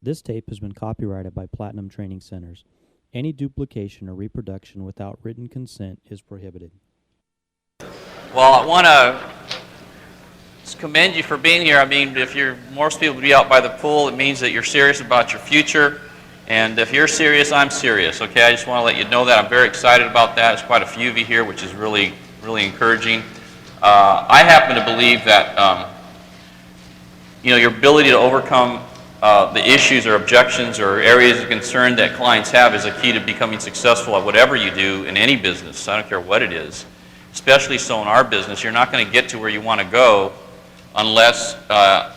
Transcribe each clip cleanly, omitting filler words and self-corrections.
This tape has been copyrighted by Platinum Training Centers. Any duplication or reproduction without written consent is prohibited. Well, I want to commend you for being here. I mean, most people would be out by the pool, it means that you're serious about your future. And if you're serious, I'm serious, okay? I just want to let you know that. I'm very excited about that. There's quite a few of you here, which is really, really encouraging. I happen to believe that, your ability to overcome the issues or objections or areas of concern that clients have is a key to becoming successful at whatever you do in any business. I don't care what it is. Especially so in our business, you're not going to get to where you want to go unless,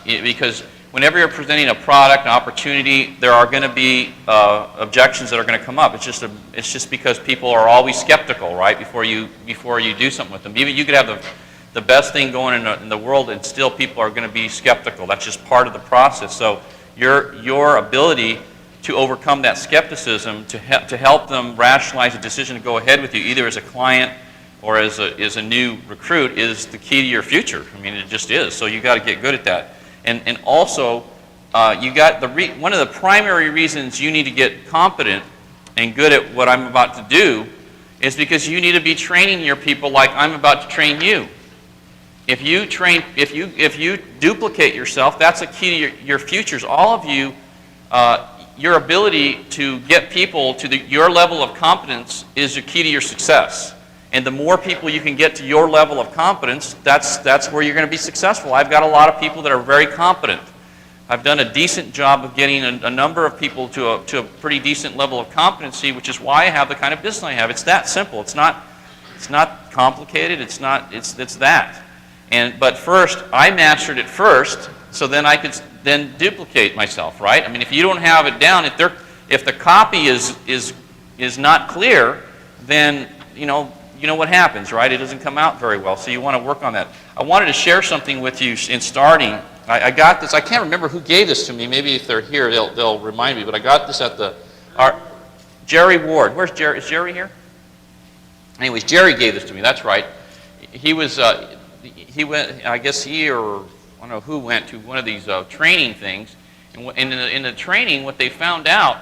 because whenever you're presenting a product, an opportunity, there are going to be objections that are going to come up. It's just because people are always skeptical, right? Before you do something with them. Even you could have the best thing going in the world, and still people are going to be skeptical. That's just part of the process. So your ability to overcome that skepticism, to help them rationalize a decision to go ahead with you, either as a client or as a new recruit, is the key to your future. I mean, it just is. So you got to get good at that. And also, you got one of the primary reasons you need to get competent and good at what I'm about to do is because you need to be training your people like I'm about to train you. If you duplicate yourself, that's a key to your futures. All of you, your ability to get people to your level of competence is the key to your success. And the more people you can get to your level of competence, that's where you're going to be successful. I've got a lot of people that are very competent. I've done a decent job of getting a number of people to a pretty decent level of competency, which is why I have the kind of business I have. It's that simple. It's not complicated. It's that. But first, I mastered it first, so then I could then duplicate myself, right? I mean, if you don't have it down, if the copy is not clear, then you know what happens, right? It doesn't come out very well, so you want to work on that. I wanted to share something with you in starting. I got this. I can't remember who gave this to me. Maybe if they're here, they'll remind me. But I got this at Jerry Ward. Where's Jerry? Is Jerry here? Anyways, Jerry gave this to me. That's right. He went. I guess I don't know who went to one of these training things. And in the training, what they found out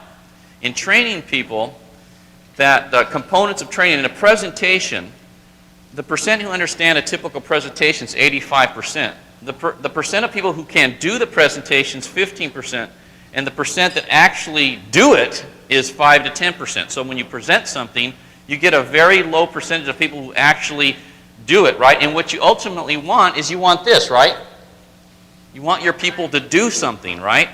in training people, that the components of training in a presentation, the percent who understand a typical presentation is 85%. The percent of people who can do the presentation is 15%, and the percent that actually do it is 5 to 10%. So when you present something, you get a very low percentage of people who actually do it, right? And what you ultimately want is you want this, right? You want your people to do something, right?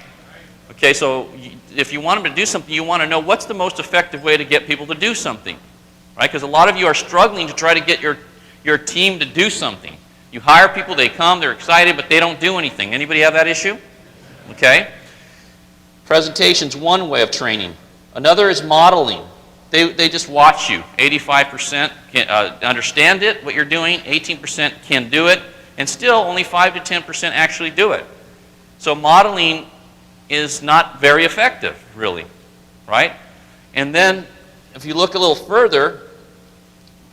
Okay, so if you want them to do something, you want to know what's the most effective way to get people to do something, right? Because a lot of you are struggling to try to get your team to do something. You hire people, they come, they're excited, but they don't do anything. Anybody have that issue? Okay. Presentation's one way of training. Another is modeling. They just watch you. 85% can understand it, what you're doing. 18% can do it, and still only 5 to 10% actually do it. So modeling is not very effective, really, right? And then, if you look a little further,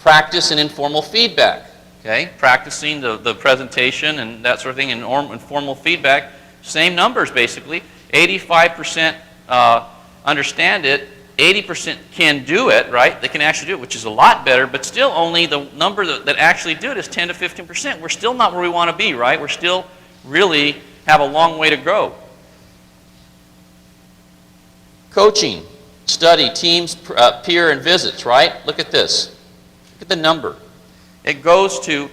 practice and informal feedback, okay? Practicing the presentation and that sort of thing, and informal feedback, same numbers basically. 85% understand it, 80% can do it, right? They can actually do it, which is a lot better, but still only the number that actually do it is 10 to 15%. We're still not where we want to be, right? We're still really have a long way to go. Coaching, study, teams, peer, and visits, right? Look at this. Look at the number. It goes to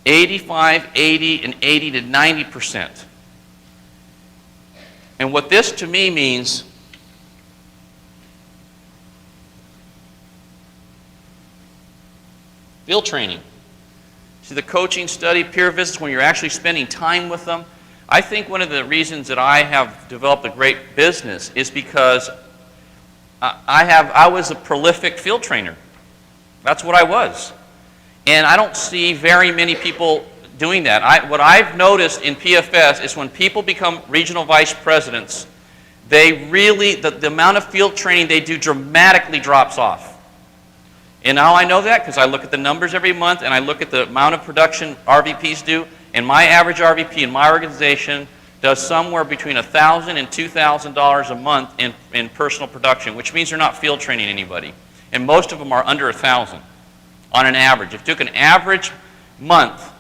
85, 80, and 80 to 90%. And what this to me means, field training. See, the coaching, study, peer visits, when you're actually spending time with them. I think one of the reasons that I have developed a great business is because I was a prolific field trainer. That's what I was. And I don't see very many people doing that. What I've noticed in PFS is when people become regional vice presidents, they really, the amount of field training they do dramatically drops off. And how I know that? Because I look at the numbers every month and I look at the amount of production RVPs do. And my average RVP in my organization does somewhere between $1,000 and $2,000 a month in personal production, which means they're not field training anybody. And most of them are under $1,000 on an average. If you took an average month,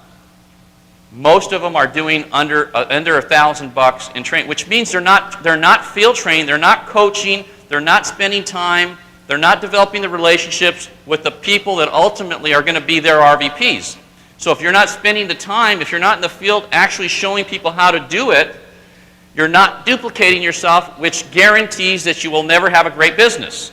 most of them are doing under $1,000 in training, which means they're not field training, they're not coaching, they're not spending time, they're not developing the relationships with the people that ultimately are going to be their RVPs. So if you're not spending the time, if you're not in the field actually showing people how to do it, you're not duplicating yourself, which guarantees that you will never have a great business.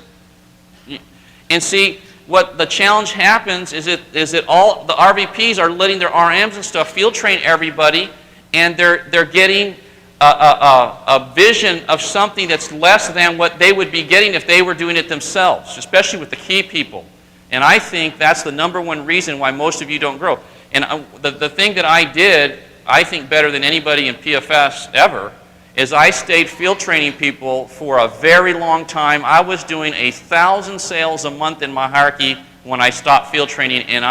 And see, what the challenge happens is that all the RVPs are letting their RMs and stuff field train everybody, and they're getting a vision of something that's less than what they would be getting if they were doing it themselves, especially with the key people. And I think that's the number one reason why most of you don't grow. And the thing that I did, I think better than anybody in PFS ever, is I stayed field training people for a very long time. I was doing 1,000 sales a month in my hierarchy when I stopped field training, and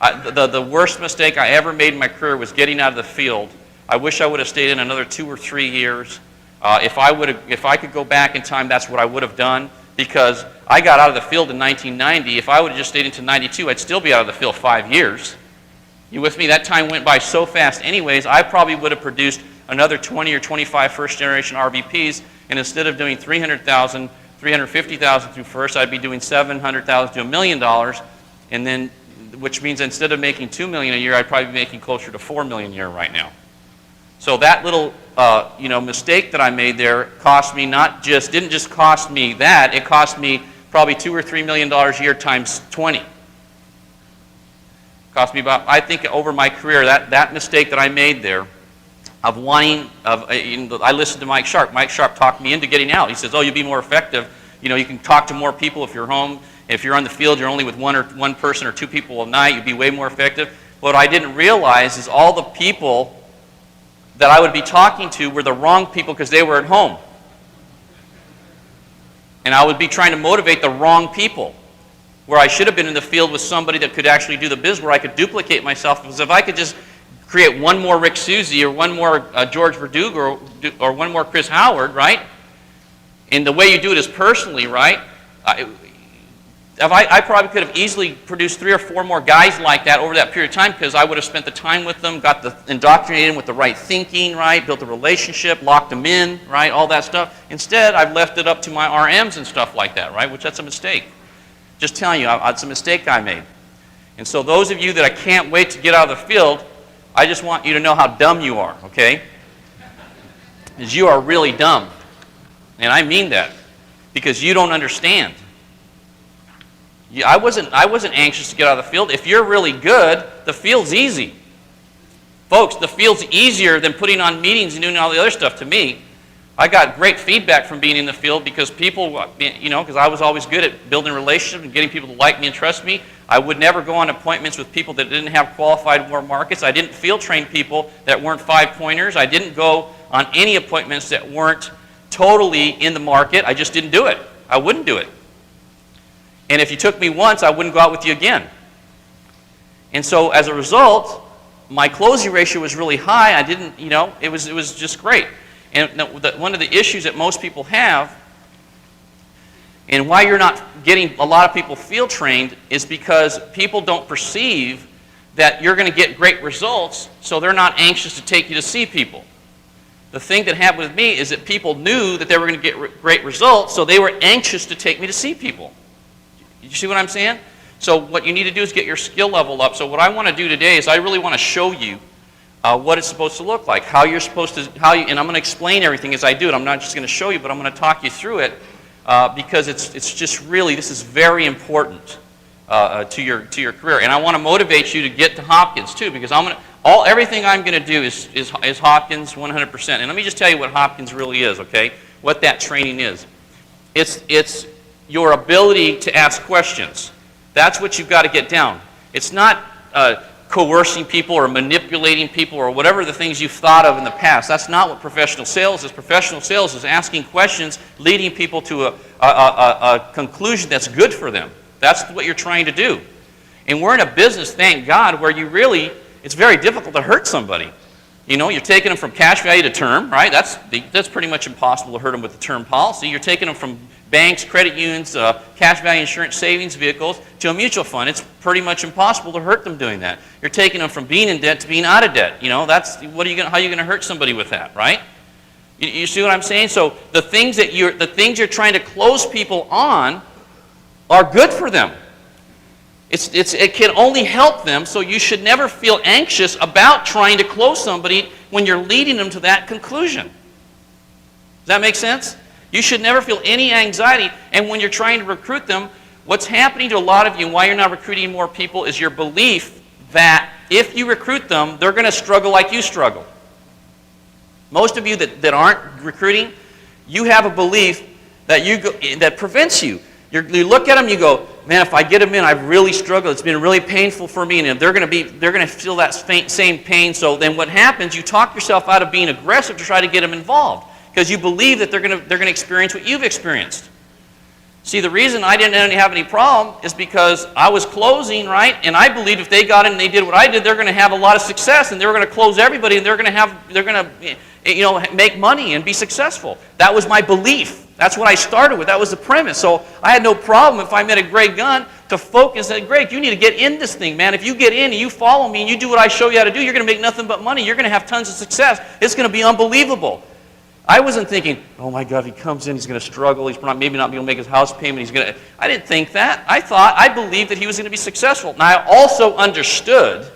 the worst mistake I ever made in my career was getting out of the field. I wish I would have stayed in another 2 or 3 years. If I could go back in time, that's what I would have done, because I got out of the field in 1990. If I would have just stayed until 92, I'd still be out of the field 5 years. You with me? That time went by so fast anyways. I probably would have produced another 20 or 25 first-generation RVPs, and instead of doing $300,000, $350,000 through first, I'd be doing $700,000 to $1 million, and then, which means instead of making $2 million a year, I'd probably be making closer to $4 million a year right now. So that little mistake that I made there cost me didn't just cost me that, it cost me probably $2 or $3 million a year times 20. Cost me about, I think over my career, that mistake that I made there of I listened to Mike Sharp. Mike Sharp talked me into getting out. He says, oh, you'll be more effective. You know, you can talk to more people if you're home. If you're on the field, you're only with one person or 2 people a night. You'd be way more effective. What I didn't realize is all the people that I would be talking to were the wrong people because they were at home. And I would be trying to motivate the wrong people, where I should have been in the field with somebody that could actually do the biz, where I could duplicate myself. Because if I could just create one more Rick Susie or one more George Verdugo or one more Chris Howard, right? And the way you do it is personally, right? I probably could have easily produced 3 or 4 more guys like that over that period of time, because I would have spent the time with them, indoctrinated them with the right thinking, right? Built a relationship, locked them in, right? All that stuff. Instead, I've left it up to my RMs and stuff like that, right? Which that's a mistake. Just telling you, it's a mistake I made. And so those of you that I can't wait to get out of the field, I just want you to know how dumb you are, okay? Because you are really dumb. And I mean that. Because you don't understand. I wasn't anxious to get out of the field. If you're really good, the field's easy. Folks, the field's easier than putting on meetings and doing all the other stuff to me. I got great feedback from being in the field because people, because I was always good at building relationships and getting people to like me and trust me. I would never go on appointments with people that didn't have qualified warm markets. I didn't field train people that weren't 5-pointers. I didn't go on any appointments that weren't totally in the market. I just didn't do it. I wouldn't do it. And if you took me once, I wouldn't go out with you again. And so as a result, my closing ratio was really high. I didn't, it was just great. And one of the issues that most people have, and why you're not getting a lot of people field trained, is because people don't perceive that you're going to get great results, so they're not anxious to take you to see people. The thing that happened with me is that people knew that they were going to get great results, so they were anxious to take me to see people. You see what I'm saying? So what you need to do is get your skill level up. So what I want to do today is I really want to show you what it's supposed to look like, how you're supposed to, and I'm going to explain everything as I do it. I'm not just going to show you, but I'm going to talk you through it because it's just really, this is very important to your career. And I want to motivate you to get to Hopkins too, because everything I'm going to do is Hopkins 100%. And let me just tell you what Hopkins really is, okay? What that training is. It's your ability to ask questions. That's what you've got to get down. It's not coercing people or manipulating people or whatever the things you've thought of in the past. That's not what professional sales is. Professional sales is asking questions, leading people to a conclusion that's good for them. That's what you're trying to do. And we're in a business, thank God, where it's very difficult to hurt somebody. You know, you're taking them from cash value to term, right? That's pretty much impossible to hurt them with the term policy. You're taking them from banks, credit unions, cash value insurance savings vehicles to a mutual fund. It's pretty much impossible to hurt them doing that. You're taking them from being in debt to being out of debt. You know, how are you going to hurt somebody with that, right? You see what I'm saying? So the things you're trying to close people on are good for them. It can only help them, so you should never feel anxious about trying to close somebody when you're leading them to that conclusion. Does that make sense? You should never feel any anxiety, and when you're trying to recruit them, what's happening to a lot of you and why you're not recruiting more people is your belief that if you recruit them, they're going to struggle like you struggle. Most of you that aren't recruiting, you have a belief that prevents you. You look at them, you go, man, if I get them in, I've really struggled. It's been really painful for me, and they're going to feel that same pain. So then what happens? You talk yourself out of being aggressive to try to get them involved because you believe that they're going to experience what you've experienced. See, the reason I didn't have any problem is because I was closing, right? And I believed if they got in and they did what I did, they're going to have a lot of success, and they were going to close everybody, and they're going to make money and be successful. That was my belief. That's what I started with. That was the premise. So I had no problem if I met a Greg Gunn to focus and say, Greg, you need to get in this thing, man. If you get in and you follow me and you do what I show you how to do, you're going to make nothing but money. You're going to have tons of success. It's going to be unbelievable. I wasn't thinking, oh my God, if he comes in, he's going to struggle. He's maybe not be able to make his house payment. I didn't think that. I believed that he was going to be successful. And I also understood,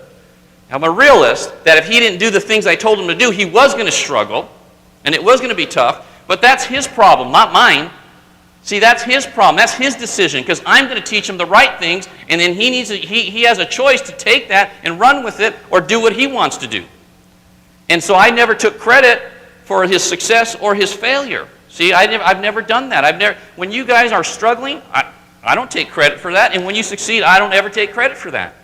I'm a realist, that if he didn't do the things I told him to do, he was going to struggle and it was going to be tough. But that's his problem, not mine. See, that's his problem. That's his decision because I'm going to teach him the right things, and then he has a choice to take that and run with it or do what he wants to do. And so I never took credit for his success or his failure. See, I've never done that. When you guys are struggling, I don't take credit for that, and when you succeed, I don't ever take credit for that.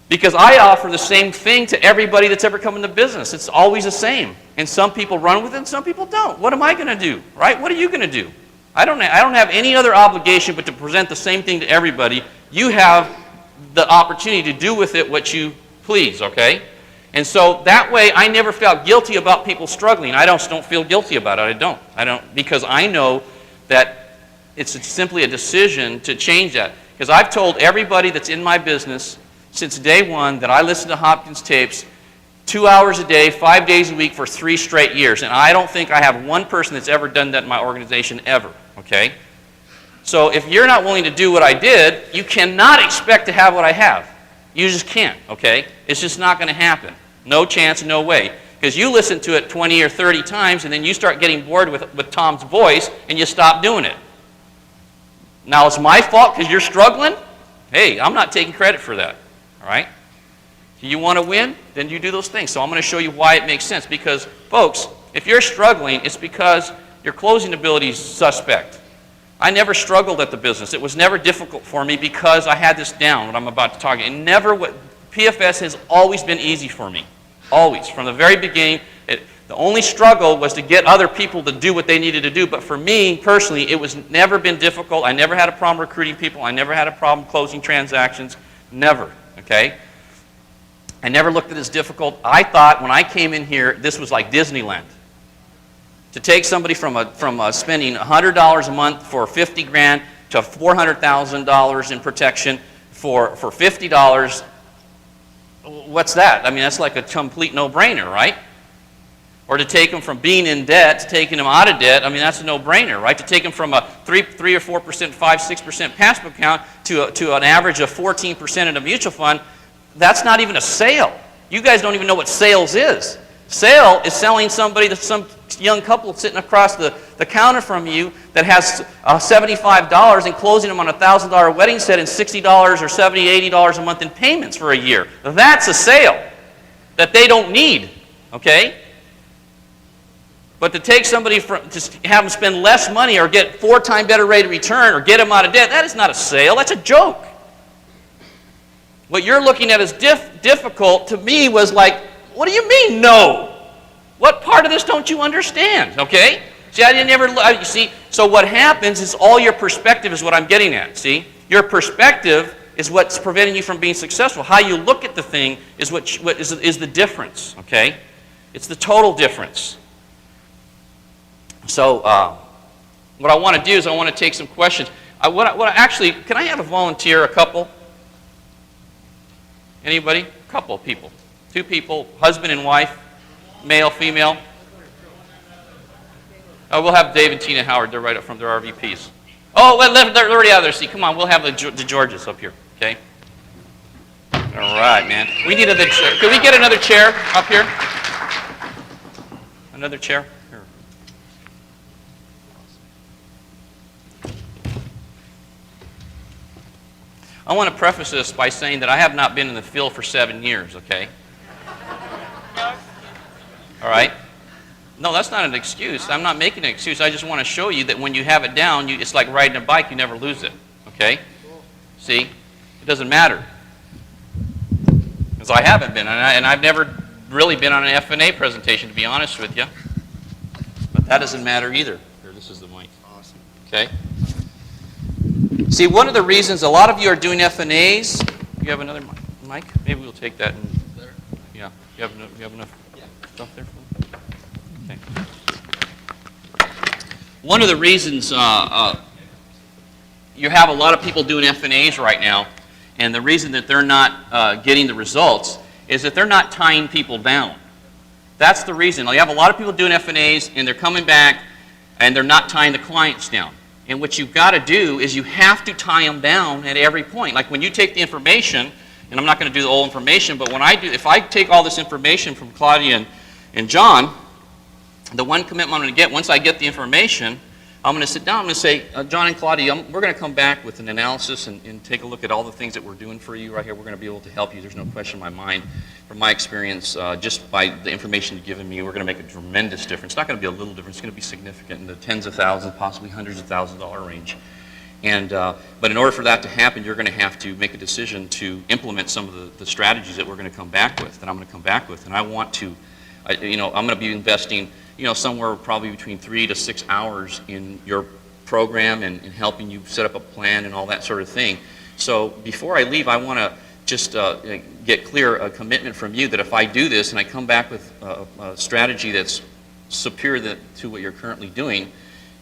Because I offer the same thing to everybody that's ever come into business. It's always the same. And some people run with it and some people don't. What am I going to do? Right? What are you going to do? I don't have any other obligation but to present the same thing to everybody. You have the opportunity to do with it what you please, okay? And so that way I never felt guilty about people struggling. I don't feel guilty about it. I don't because I know that it's simply a decision to change that. Because I've told everybody that's in my business since day one that I listen to Hopkins tapes 2 hours a day, 5 days a week for 3 straight years. And I don't think I have one person that's ever done that in my organization ever, okay? So if you're not willing to do what I did, you cannot expect to have what I have. You just can't, okay? It's just not going to happen. No chance, no way. Because you listen to it 20 or 30 times and then you start getting bored with Tom's voice and you stop doing it. Now it's my fault because you're struggling? Hey, I'm not taking credit for that. All right? You want to win? Then you do those things. So I'm going to show you why it makes sense. Because, folks, if you're struggling, it's because your closing ability is suspect. I never struggled at the business. It was never difficult for me because I had this down, what I'm about to talk about. PFS has always been easy for me. Always. From the very beginning, the only struggle was to get other people to do what they needed to do. But for me, personally, it was never been difficult. I never had a problem recruiting people. I never had a problem closing transactions. Never. Okay? I never looked at it as difficult. I thought when I came in here, this was like Disneyland. To take somebody from spending $100 a month for 50 grand to $400,000 in protection for $50, what's that? I mean, that's like a complete no-brainer, right? Or to take them from being in debt to taking them out of debt, I mean, that's a no-brainer, right? To take them from a 3 or 4%, 5-6% passive account to an average of 14% in a mutual fund, that's not even a sale. You guys don't even know what sales is. Sale is selling somebody to some young couple sitting across the counter from you that has $75 and closing them on a $1,000 wedding set and $60 or $70, $80 a month in payments for a year. That's a sale that they don't need, okay? But to take somebody to have them spend less money or get 4 times better rate of return or get them out of debt, that is not a sale. That's a joke. What you're looking at as difficult to me was like, what do you mean, no? What part of this don't you understand, okay? See, I didn't ever, you see, so what happens is all your perspective is what I'm getting at, see? Your perspective is what's preventing you from being successful. How you look at the thing is what is the difference, okay? It's the total difference. So what I want to do is I want to take some questions. Actually, can I have a volunteer, a couple? Anybody? A couple of people. 2 people, husband and wife, male, female. Oh, we'll have Dave and Tina Howard. They're right up from their RVPs. Oh, they're already out of their seat. Come on, we'll have the Georges up here, okay? All right, man. We need another chair. Could we get another chair up here? Another chair? Here. I want to preface this by saying that I have not been in the field for 7 years, okay? All right? No, that's not an excuse. I'm not making an excuse. I just want to show you that when you have it down, it's like riding a bike. You never lose it, okay? See? It doesn't matter. Because I haven't been, and I've never really been on an F&A presentation, to be honest with you. But that doesn't matter either. Here, this is the mic. Awesome. Okay? See, one of the reasons a lot of you are doing F&As, you have another mic? Maybe we'll take that. Yeah. You have enough stuff there for me? Okay. One of the reasons you have a lot of people doing F&As right now, and the reason that they're not getting the results is that they're not tying people down. That's the reason. You have a lot of people doing F&As, and they're coming back, and they're not tying the clients down. And what you've got to do is you have to tie them down at every point. Like when you take the information, and I'm not going to do the whole information, but if I take all this information from Claudia and John, the one commitment I'm going to get, once I get the information, I'm going to sit down, I'm going to say, John and Claudia, we're going to come back with an analysis and take a look at all the things that we're doing for you right here. We're going to be able to help you. There's no question in my mind. From my experience, just by the information you've given me, we're going to make a tremendous difference. It's not going to be a little difference. It's going to be significant in the tens of thousands, possibly hundreds of thousands of dollar range. And, but in order for that to happen, you're going to have to make a decision to implement some of the strategies that we're going to come back with, that I'm going to come back with. And I want to, I'm going to be investing somewhere probably between 3 to 6 hours in your program and helping you set up a plan and all that sort of thing. So before I leave, I want to just get clear a commitment from you that if I do this and I come back with a strategy that's superior to what you're currently doing,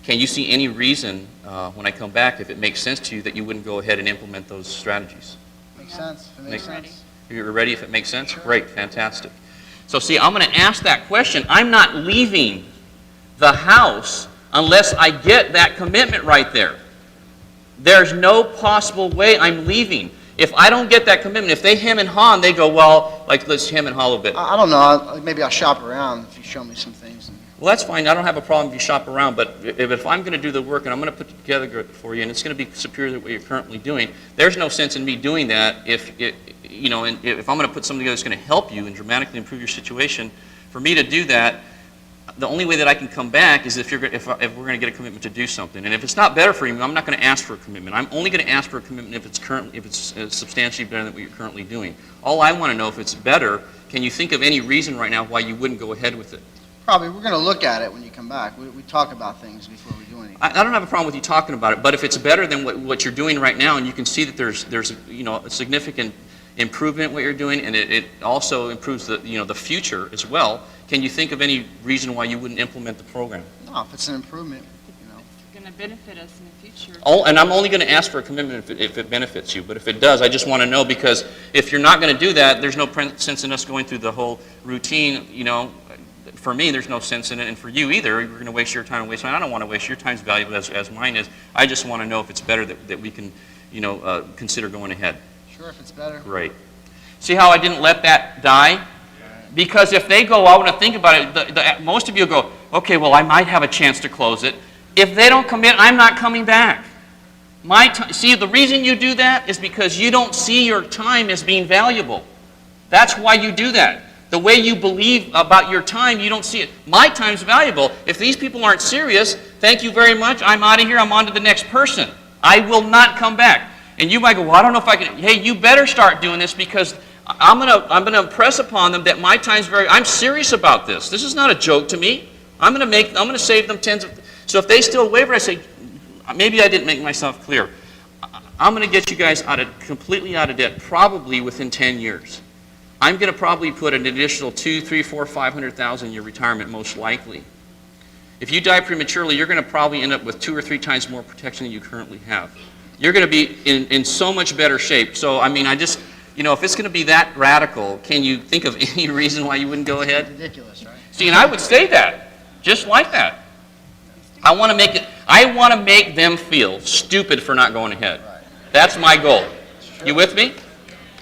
can you see any reason when I come back, if it makes sense to you, that you wouldn't go ahead and implement those strategies? Makes sense. If it makes sense. You're ready if it makes sense? Sure. Great, fantastic. So see, I'm going to ask that question. I'm not leaving the house unless I get that commitment right there. There's no possible way I'm leaving. If I don't get that commitment, if they hem and haw and they go, well, like let's hem and haw a little bit. I don't know. Maybe I'll shop around if you show me some things. Well, that's fine. I don't have a problem if you shop around, but if I'm going to do the work and I'm going to put it together for you and it's going to be superior to what you're currently doing, there's no sense in me doing that if I'm going to put something together that's going to help you and dramatically improve your situation. For me to do that, the only way that I can come back is if we're going to get a commitment to do something. And if it's not better for you, I'm not going to ask for a commitment. I'm only going to ask for a commitment if it's substantially better than what you're currently doing. All I want to know, if it's better, can you think of any reason right now why you wouldn't go ahead with it? Probably. We're going to look at it when you come back. We talk about things before we do anything. I don't have a problem with you talking about it, but if it's better than what you're doing right now, and you can see that there's a significant improvement in what you're doing, and it also improves the future as well, can you think of any reason why you wouldn't implement the program? No, if it's an improvement, It's going to benefit us in the future. And I'm only going to ask for a commitment if it benefits you, but if it does, I just want to know, because if you're not going to do that, there's no sense in us going through the whole routine, For me, there's no sense in it, and for you either. You're going to waste your time and waste mine. I don't want to waste your time as valuable as mine is. I just want to know if it's better that we can, consider going ahead. Sure, if it's better. Great. See how I didn't let that die? Because if they go out and think about it, most of you go, okay, well, I might have a chance to close it. If they don't commit, I'm not coming back. See, the reason you do that is because you don't see your time as being valuable. That's why you do that. The way you believe about your time, you don't see it. My time's valuable. If these people aren't serious, thank you very much. I'm out of here. I'm on to the next person. I will not come back. And you might go, well, I don't know if I can. Hey, you better start doing this, because I'm gonna impress upon them that my time's I'm serious about this. This is not a joke to me. I'm gonna save them tens of. So if they still waver, I say, maybe I didn't make myself clear. I'm going to get you guys completely out of debt probably within 10 years. I'm going to probably put an additional 2, 3, 4, 500,000 in your retirement most likely. If you die prematurely, you're going to probably end up with 2 or 3 times more protection than you currently have. You're going to be in so much better shape. So, I mean, if it's going to be that radical, can you think of any reason why you wouldn't go ahead? Ridiculous, right? See, and I would say that, just like that. I want to make them feel stupid for not going ahead. Right. That's my goal. You with me?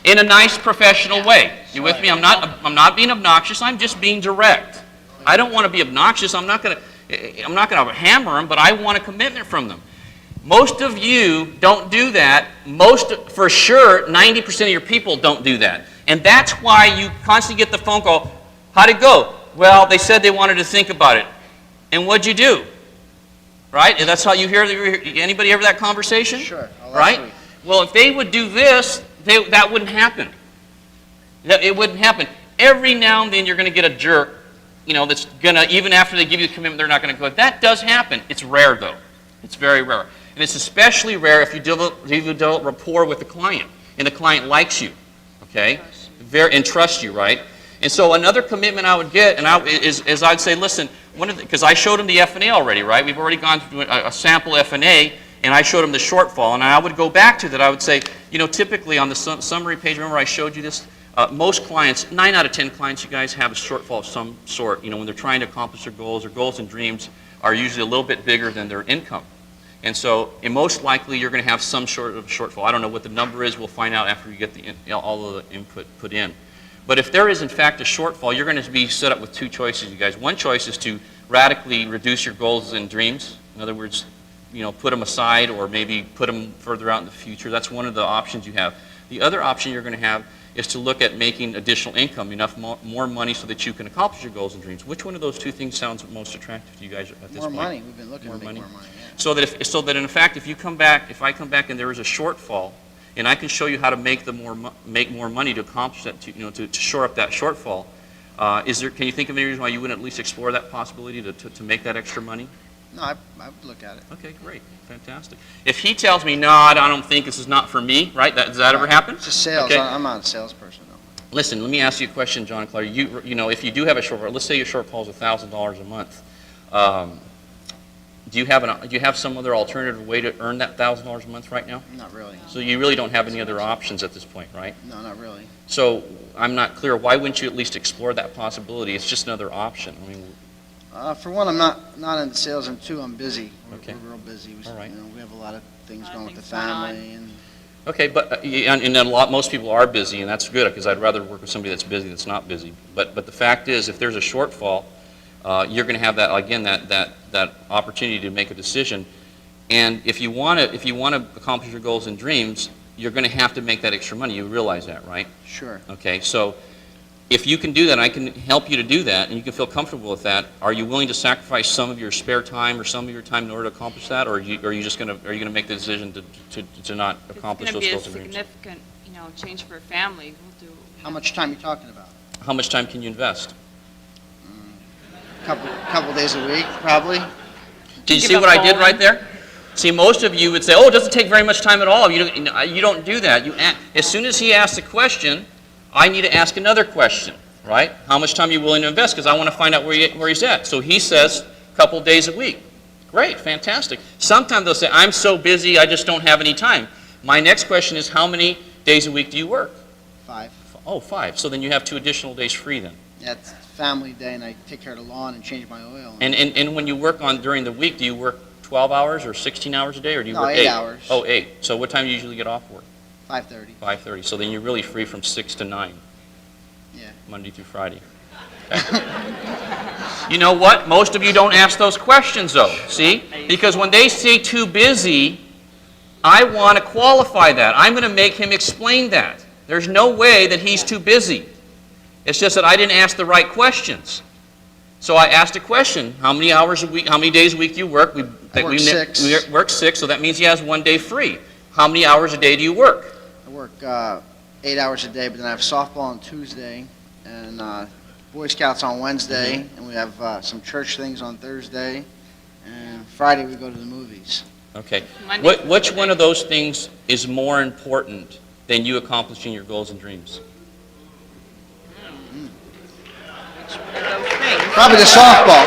In a nice professional way. You with me? I'm not being obnoxious. I'm just being direct. I don't want to be obnoxious. I'm not going to hammer them, but I want a commitment from them. Most of you don't do that. For sure, 90% of your people don't do that. And that's why you constantly get the phone call, how'd it go? Well, they said they wanted to think about it. And what'd you do? Right? And that's how you hear, anybody ever that conversation? Sure. Right? Well, if they would do this, that wouldn't happen. It wouldn't happen. Every now and then you're going to get a jerk, that's going to, even after they give you the commitment, they're not going to go. That does happen. It's rare, though. It's very rare. And it's especially rare if you develop rapport with the client, and the client likes you, okay? And trusts you, right? And so another commitment I would get, is I'd say, listen, because I showed him the F&A already, right? We've already gone through a sample F&A, and I showed him the shortfall. And I would go back to that. I would say, typically on the summary page, remember I showed you this? Most clients, 9 out of 10 clients, you guys have a shortfall of some sort. When they're trying to accomplish their goals and dreams are usually a little bit bigger than their income. And so, most likely, you're going to have some sort of shortfall. I don't know what the number is. We'll find out after you get all of the input put in. But if there is, in fact, a shortfall, you're going to be set up with 2 choices, you guys. One choice is to radically reduce your goals and dreams. In other words, put them aside or maybe put them further out in the future. That's one of the options you have. The other option you're going to have is to look at making additional income, enough more money so that you can accomplish your goals and dreams. Which one of those 2 things sounds most attractive to you guys at this point? More money. We've been looking to make more money. Yeah. So that in fact, if I come back and there is a shortfall, and I can show you how to make more money to accomplish that, to shore up that shortfall, can you think of any reason why you wouldn't at least explore that possibility to make that extra money? No, I would look at it. Okay, great, fantastic. If he tells me, no, I don't think this is not for me, right? Does that ever happen? It's just sales. Okay. I'm not a salesperson, though. Listen, let me ask you a question, John Clare. If you do have a shortfall, let's say your shortfall is $1,000 a month. Do you have some other alternative way to earn that $1,000 a month right now? Not really. So you really don't have any other options at this point, right? No, not really. So I'm not clear. Why wouldn't you at least explore that possibility? It's just another option. I mean, for one, I'm not in sales, and 2, I'm busy. Okay. We're real busy. All right. We have a lot of things going with the things going on. family, and okay, but and then most people are busy, and that's good because I'd rather work with somebody that's busy that's not busy. But the fact is, if there's a shortfall, you're going to have that again that opportunity to make a decision. And if you want to accomplish your goals and dreams, you're going to have to make that extra money. You realize that, right? sure. Okay, so if you can do that, I can help you to do that, and you can feel comfortable with that. Are you willing to sacrifice some of your spare time or some of your time in order to accomplish that, or are you going to make the decision to not accomplish those goals and dreams? It's going to be a significant, change for a family. We'll do. How much time are you talking about? How much time can you invest? Couple days a week, probably. Did you Give see up what I did bowling. right there? See, most of you would say, "Oh, it doesn't take very much time at all." You don't do that. As soon as he asks a question, I need to ask another question, right? How much time are you willing to invest? Because I want to find out where he's at. So he says a couple days a week. Great, fantastic. Sometimes they'll say, "I'm so busy, I just don't have any time." My next question is, how many days a week do you work? 5. Oh, 5. So then you have 2 additional days free then. Yeah, it's family day, and I take care of the lawn and change my oil. And when you work during the week, do you work 12 hours or 16 hours a day, or do you No, work 8 hours. Oh, 8. So what time do you usually get off work? 5:30. 5:30. So then you're really free from 6 to 9, Yeah. Monday through Friday. Okay. You know what? Most of you don't ask those questions, though. See? Because when they say too busy, I want to qualify that. I'm going to make him explain that. There's no way that he's too busy. It's just that I didn't ask the right questions. So I asked a question: how many hours a week? How many days a week do you work? I work 6. We work 6, so that means he has 1 day free. How many hours a day do you work? I work 8 hours a day, but then I have softball on Tuesday, and Boy Scouts on Wednesday, and we have some church things on Thursday, and Friday we go to the movies. Okay. Monday, Which Thursday. one of those things is more important than you accomplishing your goals and dreams? Which one of those things? Probably the softball.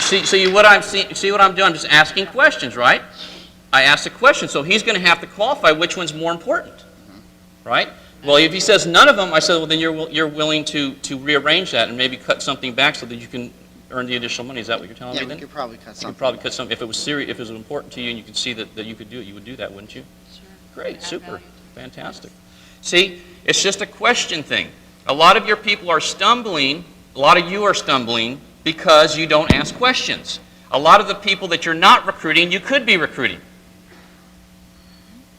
See what I'm doing? I'm just asking questions, right? I asked a question, so he's going to have to qualify which one's more important, right? Well, if he says none of them, I said, well, then you're willing to rearrange that and maybe cut something back so that you can earn the additional money. Is that what you're telling Yeah, me we then? could probably cut You something. could probably cut something. If it was serious, if it was important to you and you could see that you could do it, you would do that, wouldn't you? Sure. Great, Add super, value. fantastic. See, it's just a question thing. A lot of your people are stumbling, a lot of you are stumbling because you don't ask questions. A lot of the people that you're not recruiting, you could be recruiting.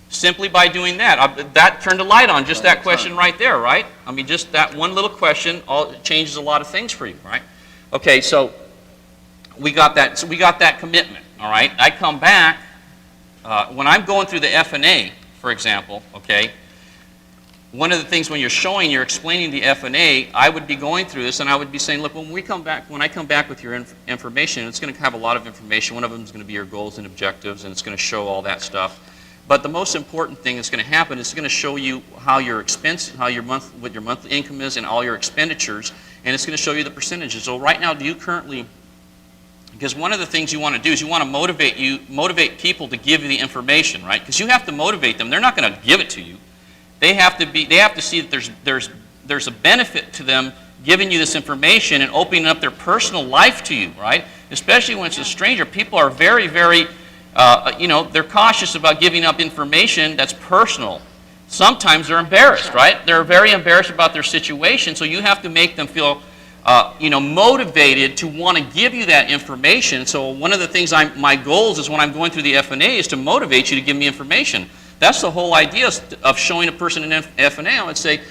Simply by doing that. That turned a light on, just that question right there, right? I mean, just that one little question changes a lot of things for you, right? Okay, so we got that commitment, all right? I come back, when I'm going through the F&A, for example, okay, one of the things when you're explaining the F&A, I would be going through this and I would be saying, look, when I come back with your information, it's going to have a lot of information. One of them is going to be your goals and objectives, and it's going to show all that stuff. But the most important thing that's going to happen is it's going to show you how your expense, what your monthly income is, and all your expenditures, and it's going to show you the percentages. So right now, do you currently? Because one of the things you want to do is you want to motivate people to give you the information, right? Because you have to motivate them. They're not going to give it to you. They have to see that there's a benefit to them giving you this information and opening up their personal life to you, right? Especially when it's a stranger. People are very, very, they're cautious about giving up information that's personal. Sometimes they're embarrassed, right? They're very embarrassed about their situation, so you have to make them feel motivated to want to give you that information. So one of the things my goals is when I'm going through the F&A is to motivate you to give me information. That's the whole idea of showing a person an F&A. I would say,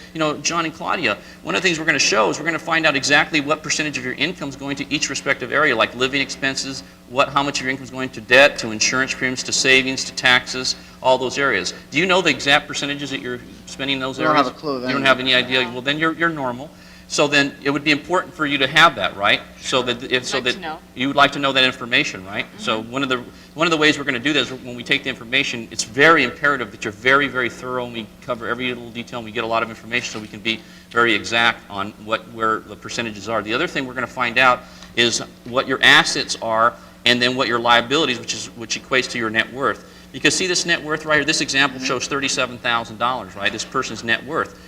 John and Claudia, one of the things we're going to show is we're going to find out exactly what percentage of your income is going to each respective area, like living expenses, how much of your income is going to debt, to insurance premiums, to savings, to taxes, all those areas. Do you know the exact percentages that you're spending in those areas? I don't have a clue. You don't have any idea? Well, then you're normal. So then it would be important for you to have that, right? So that you would like to know that information, right? Mm-hmm. So one of the ways we're going to do this, when we take the information, it's very imperative that you're very, very thorough and we cover every little detail and we get a lot of information so we can be very exact on where the percentages are. The other thing we're going to find out is what your assets are and then what your liabilities, which equates to your net worth. Because see this net worth right here, this example shows $37,000, right? This person's net worth.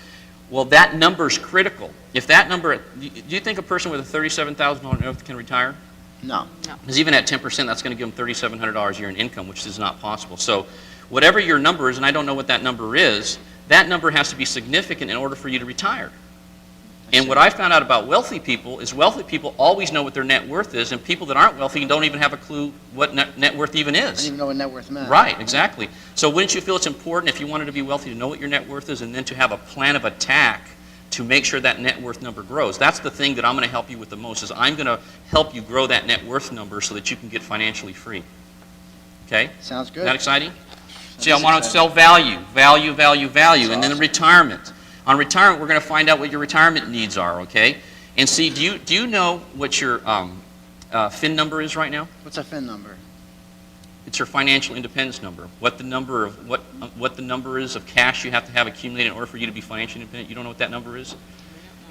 Well, that number is critical. If that number, do you think a person with a $37,000 net worth can retire? No. Because even at 10%, that's going to give them $3,700 a year in income, which is not possible. So whatever your number is, and I don't know what that number is, that number has to be significant in order for you to retire. And what I found out about wealthy people is wealthy people always know what their net worth is, and people that aren't wealthy don't even have a clue what net worth even I is. didn't even know what net worth meant. Right, exactly. So wouldn't you feel it's important if you wanted to be wealthy to know what your net worth is and then to have a plan of attack to make sure that net worth number grows? That's the thing that I'm going to help you with the most, is I'm going to help you grow that net worth number so that you can get financially free. Okay? Sounds good. Isn't that exciting? See, I want to sell value, and then retirement. On retirement, we're going to find out what your retirement needs are, okay? And see, do you know what your FIN number is right now? What's a FIN number? It's your financial independence number. What the number is of cash you have to have accumulated in order for you to be financially independent. You don't know what that number is?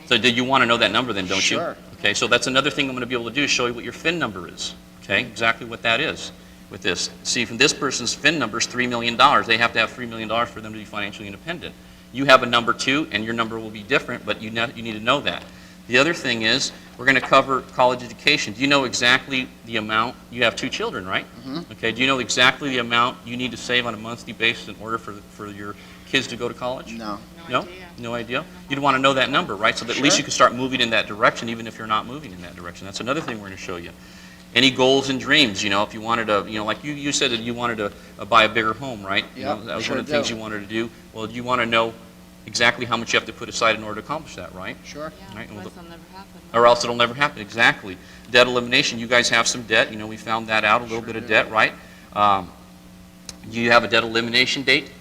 So do you want to know that number then, don't you? Sure. Okay, so that's another thing I'm going to be able to do is show you what your FIN number is. Okay, exactly what that is with this. See, from this person's FIN number is $3 million. They have to have $3 million for them to be financially independent. You have a number too, and your number will be different, but you need to know that. The other thing is, we're going to cover college education. Do you know exactly the amount? You have 2 children, right? Mm-hmm. Okay, do you know exactly the amount you need to save on a monthly basis in order for your kids to go to college? No. No? No idea? You'd want to know that number, right? So that at least you can start moving in that direction, even if you're not moving in that direction. That's another thing we're going to show you. Any goals and dreams, if you wanted to, like you said that you wanted to buy a bigger home, right? Yep, That was one of the things you wanted to do. Well, you want to know exactly how much you have to put aside in order to accomplish that, right? Sure. Yeah, Right, well, otherwise it'll never happen. Or else it'll never happen, exactly. Debt elimination, you guys have some debt, we found that out, a little bit of debt, right? Do you have a debt elimination date?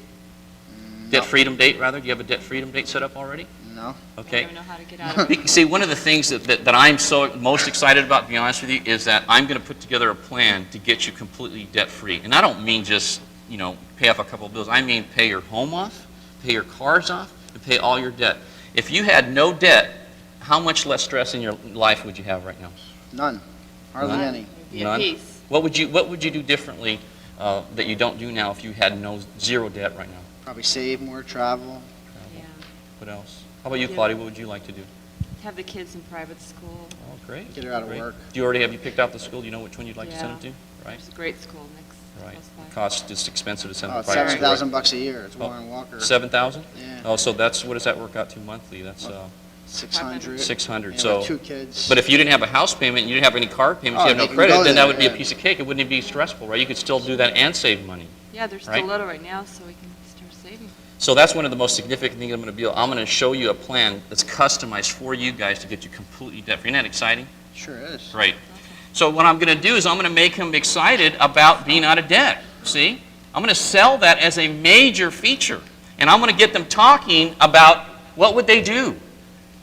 Debt freedom date, rather? Do you have a debt freedom date set up already? No. I Okay. don't know how to get out of it. See, one of the things that I'm so most excited about, to be honest with you, is that I'm going to put together a plan to get you completely debt-free. And I don't mean just, pay off a couple of bills. I mean pay your home off, pay your cars off, and pay all your debt. If you had no debt, how much less stress in your life would you have right now? None. Hardly None? any. It'd be None? a piece. What would you do differently that you don't do now if you had zero debt right now? Probably save more, travel. Yeah. What else? How about you, Yeah. Claudia? What would you like to do? Have the kids in private school. Oh, great. Get her out of Great. work. Do you already have you picked out the school? Do you know which one you'd like to send Yeah. them to? Right. There's a great school next. Right. close by. It costs just expensive to send Oh, them it's to private school. $7,000 a year. It's Oh, Warren Walker. 7,000? Yeah. Oh, so what does that work out to monthly? That's 600. 600. And So, with 2 kids. but if you didn't have a house payment, and you didn't have any car payments, Oh, you have no they can credit, go then there, that would be a yeah. piece of cake. It wouldn't be stressful, right? You could still do that and save money. Yeah, they're still Right? little right now, so we can start saving. So that's one of the most significant things I'm going to do. I'm going to show you a plan that's customized for you guys to get you completely debt-free. Isn't that exciting? Sure is. Right. So what I'm going to do is I'm going to make him excited about being out of debt. See? I'm going to sell that as a major feature. And I'm going to get them talking about what would they do?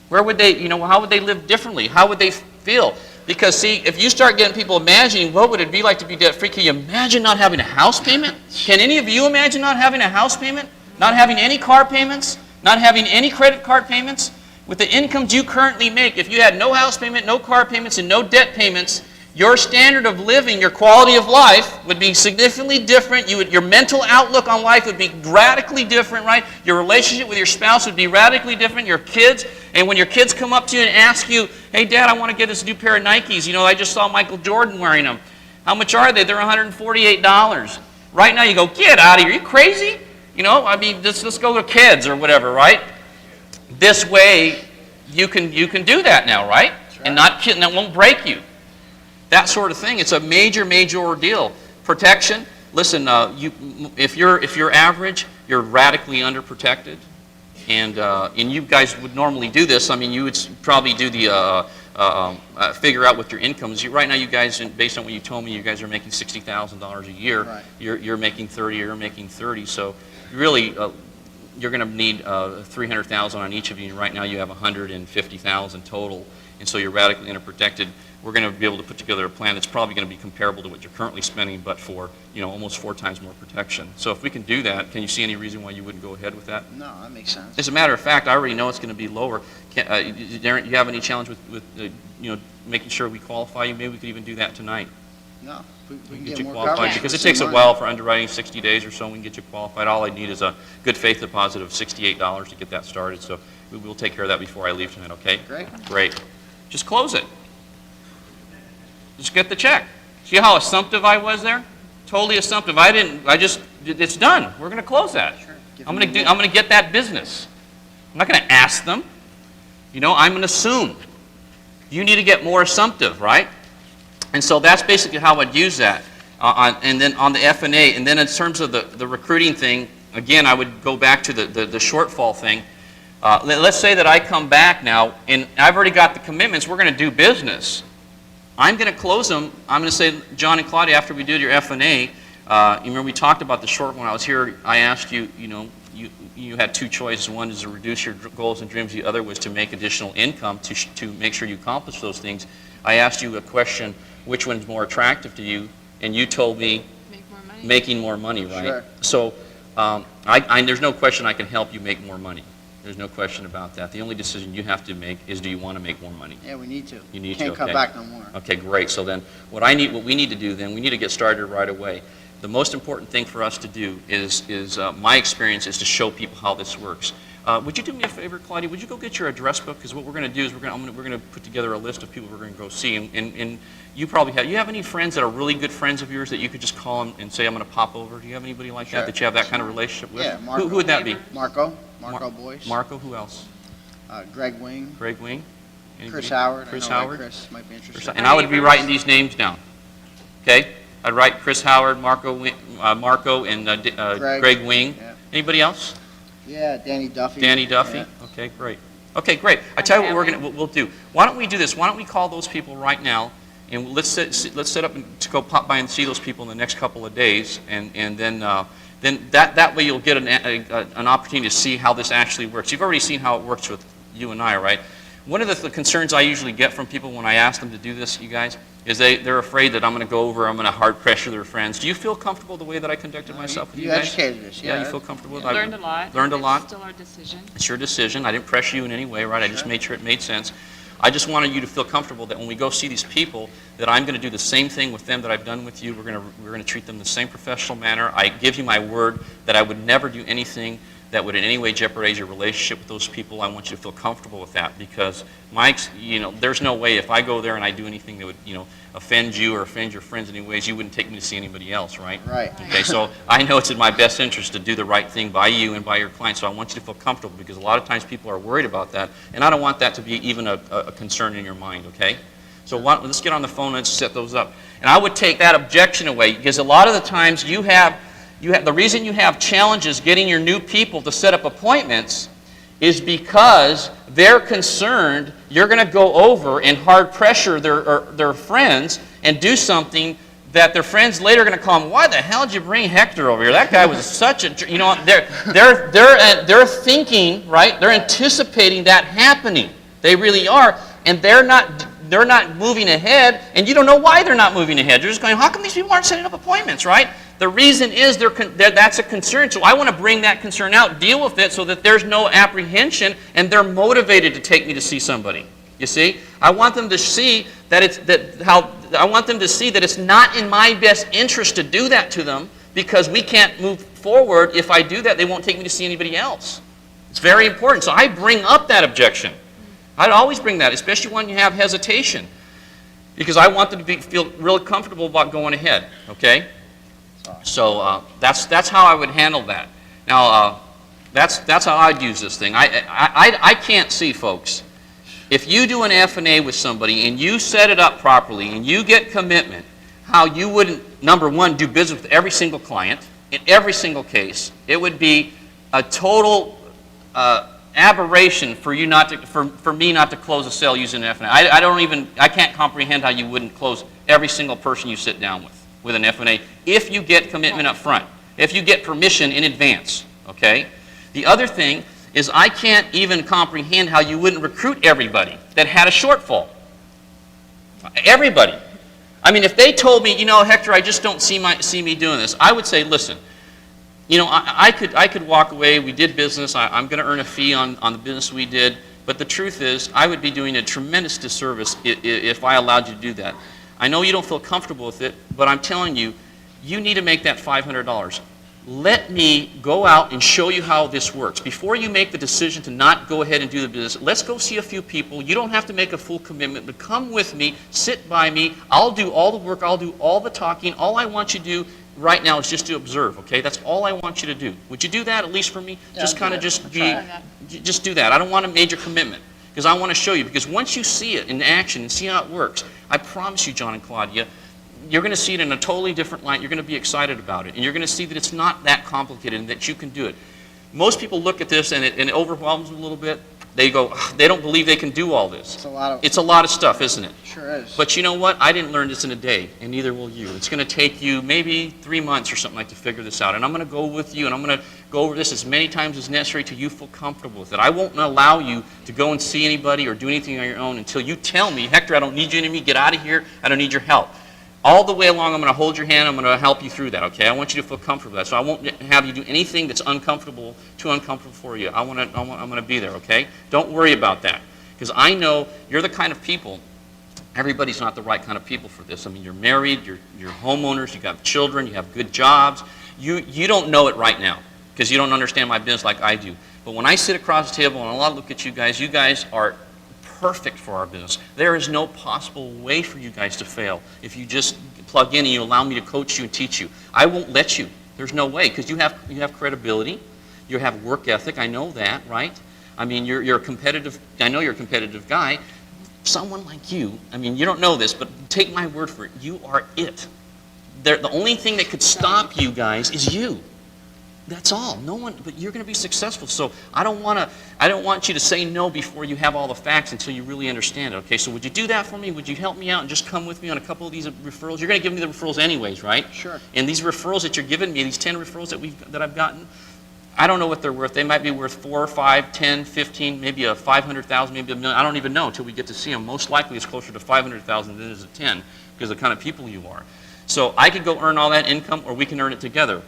Where would they, how would they live differently? How would they feel? Because see, if you start getting people imagining what would it be like to be debt-free, can you imagine not having a house payment? Can any of you imagine not having a house payment? Not having any car payments? Not having any credit card payments? With the incomes you currently make, if you had no house payment, no car payments, and no debt payments, your standard of living, your quality of life would be significantly different. Your mental outlook on life would be radically different, right? Your relationship with your spouse would be radically different. Your kids, and when your kids come up to you and ask you, hey, Dad, I want to get this new pair of Nikes. I just saw Michael Jordan wearing them. How much are they? They're $148. Right now you go, get out of here. Are you crazy? Let's go to kids or whatever, right? This way, you can do that now, right? And that won't break you. That sort of thing. It's a major, major ordeal. Protection. Listen, if you're average, you're radically underprotected, and you guys would normally do this. I mean, you would probably do the figure out what your income is. Right now, you guys, based on what you told me, you guys are making $60,000 a year. Right. You're making 30, or you're making 30. So really, you're going to need 300,000 on each of you. And right now, you have 150,000 total, and so you're radically underprotected. We're going to be able to put together a plan that's probably going to be comparable to what you're currently spending, but for almost 4 times more protection. So if we can do that, can you see any reason why you wouldn't go ahead with that? No, that makes sense. As a matter of fact, I already know it's going to be lower. Darren, you have any challenge with making sure we qualify you? Maybe we could even do that tonight. No, we We can can get get you more qualified coverage because for it the same takes a money. while for underwriting, 60 days or so. We can get you qualified. All I need is a good faith deposit of $68 to get that started. So we will take care of that before I leave tonight. Okay? Great. Great. Just close it. Just get the check. See how assumptive I was there? Totally assumptive. It's done. We're going to close that. Sure. Give I'm them going more. to get that business. I'm not going to ask them. I'm going to assume. You need to get more assumptive, right? And so that's basically how I'd use that. And then on the F&A, and then in terms of the recruiting thing, again, I would go back to the shortfall thing. Let's say that I come back now, and I've already got the commitments. We're going to do business. I'm going to close them. I'm going to say, John and Claudia, after we do your F&A, you remember we talked about the short when I was here. I asked you, you had 2 choices. One is to reduce your goals and dreams. The other was to make additional income to make sure you accomplish those things. I asked you a question, which one's more attractive to you? And you told me Make more money. making more money, right? Sure. So there's no question I can help you make more money. There's no question about that. The only decision you have to make is, do you want to make more money? Yeah, we need to. You need Can't to, cut okay. back no more. Okay, great. So then what we need to do then, we need to get started right away. The most important thing for us to do is my experience is to show people how this works. Would you do me a favor, Claudia? Would you go get your address book? Because what we're going to do is we're going to put together a list of people we're going to go see. And you probably have any friends that are really good friends of yours that you could just call them and say, I'm going to pop over? Do you have anybody like Sure. that you have that kind of relationship with? Yeah, Marco. Who would that be? Marco Mar- Boyce. Marco, who else? Greg Wing. Greg Wing? Chris Anybody? Howard. Chris I know Howard? Chris might be interested. And I would be writing these names down. Okay? I'd write Chris Howard, Marco, and Greg Wing. Yeah. Anybody else? Yeah, Danny Duffy. Danny Duffy? Yeah. Okay, great. Okay, great. I tell you what we'll do. Why don't we do this? Why don't we call those people right now, and let's set up to go pop by and see those people in the next couple of days, and then that way you'll get an opportunity to see how this actually works. You've already seen how it works with you and I, right? One of the concerns I usually get from people when I ask them to do this, you guys, is they're afraid that I'm going to go over, I'm going to hard pressure their friends. Do you feel comfortable the way that I conducted myself with you guys? You educated us, yeah. Yeah, you feel comfortable? We learned a lot. Learned a lot. It's still our decision. It's your decision. I didn't pressure you in any way, right? I just made sure it made sense. I just wanted you to feel comfortable that when we go see these people, that I'm going to do the same thing with them that I've done with you. We're going to treat them the same professional manner. I give you my word that I would never do anything that would in any way jeopardize your relationship with those people. I want you to feel comfortable with that because there's no way if I go there and I do anything that would, offend you or offend your friends in any ways, you wouldn't take me to see anybody else, right? Right. Okay, so I know it's in my best interest to do the right thing by you and by your clients, so I want you to feel comfortable because a lot of times people are worried about that, and I don't want that to be even a concern in your mind, okay? So let's get on the phone and let's set those up. And I would take that objection away because a lot of the times the reason you have challenges getting your new people to set up appointments is because they're concerned you're going to go over and hard pressure their friends and do something that their friends later are going to call them, why the hell did you bring Hector over here? That guy was such a, they're thinking, right? They're anticipating that happening. They really are, and they're not moving ahead, and you don't know why they're not moving ahead. You're just going, how come these people aren't setting up appointments, right? The reason is that's a concern, so I want to bring that concern out, deal with it so that there's no apprehension and they're motivated to take me to see somebody. You see? I want them to see that it's not in my best interest to do that to them because we can't move forward. If I do that, they won't take me to see anybody else. It's very important. So I bring up that objection. I'd always bring that, especially when you have hesitation, because I want them to feel really comfortable about going ahead, okay? So that's how I would handle that. Now, that's how I'd use this thing. I can't see, folks, if you do an F&A with somebody and you set it up properly and you get commitment, how you wouldn't, number one, do business with every single client in every single case. It would be a total aberration for you not to, for me not to close a sale using an F&A. I can't comprehend how you wouldn't close every single person you sit down with an F&A if you get commitment up front, if you get permission in advance, okay? The other thing is I can't even comprehend how you wouldn't recruit everybody that had a shortfall. Everybody. I mean, if they told me, Hector, I just don't see me doing this, I would say, listen, I could walk away, we did business, I'm going to earn a fee on the business we did, but the truth is I would be doing a tremendous disservice if I allowed you to do that. I know you don't feel comfortable with it, but I'm telling you, you need to make that $500. Let me go out and show you how this works. Before you make the decision to not go ahead and do the business, let's go see a few people. You don't have to make a full commitment, but come with me, sit by me. I'll do all the work. I'll do all the talking. All I want you to do right now is just to observe, okay? That's all I want you to do. Would you do that at least for me? Yeah, just kind of just do that. I don't want a major commitment because I want to show you. Because once you see it in action and see how it works, I promise you, John and Claudia, you're going to see it in a totally different light. You're going to be excited about it. And you're going to see that it's not that complicated and that you can do it. Most people look at this and it overwhelms them a little bit. They go, they don't believe they can do all this. It's a lot of stuff, isn't it? Sure is. But you know what? I didn't learn this in a day, and neither will you. It's going to take you maybe 3 months or something like to figure this out. And I'm going to go with you, and I'm going to go over this as many times as necessary till you feel comfortable with it. I won't allow you to go and see anybody or do anything on your own until you tell me, Hector, I don't need you anymore. Get out of here. I don't need your help. All the way along, I'm going to hold your hand. I'm going to help you through that, okay? I want you to feel comfortable with that. So I won't have you do anything that's uncomfortable, too uncomfortable for you. I'm going to be there, okay? Don't worry about that. Because I know you're the kind of people, everybody's not the right kind of people for this. I mean, you're married, you're homeowners, you got children, you have good jobs. You don't know it right now because you don't understand my business like I do. But when I sit across the table and I look at you guys are perfect for our business. There is no possible way for you guys to fail if you just plug in and you allow me to coach you and teach you. I won't let you. There's no way because you have credibility. You have work ethic. I know that, right? I mean, you're a competitive. I know you're a competitive guy. Someone like you. I mean, you don't know this, but take my word for it. You are it. The only thing that could stop you guys is you. That's all. No one, but you're going to be successful. So I don't want you to say no before you have all the facts until you really understand it. Okay, so would you do that for me? Would you help me out and just come with me on a couple of these referrals? You're going to give me the referrals anyways, right? Sure. And these referrals that you're giving me, these 10 referrals that I've gotten, I don't know what they're worth. They might be worth 4, 5, 10, 15, maybe a 500,000, maybe a million. I don't even know until we get to see them. Most likely it's closer to 500,000 than it is to 10 because of the kind of people you are. So I could go earn all that income, or we can earn it together.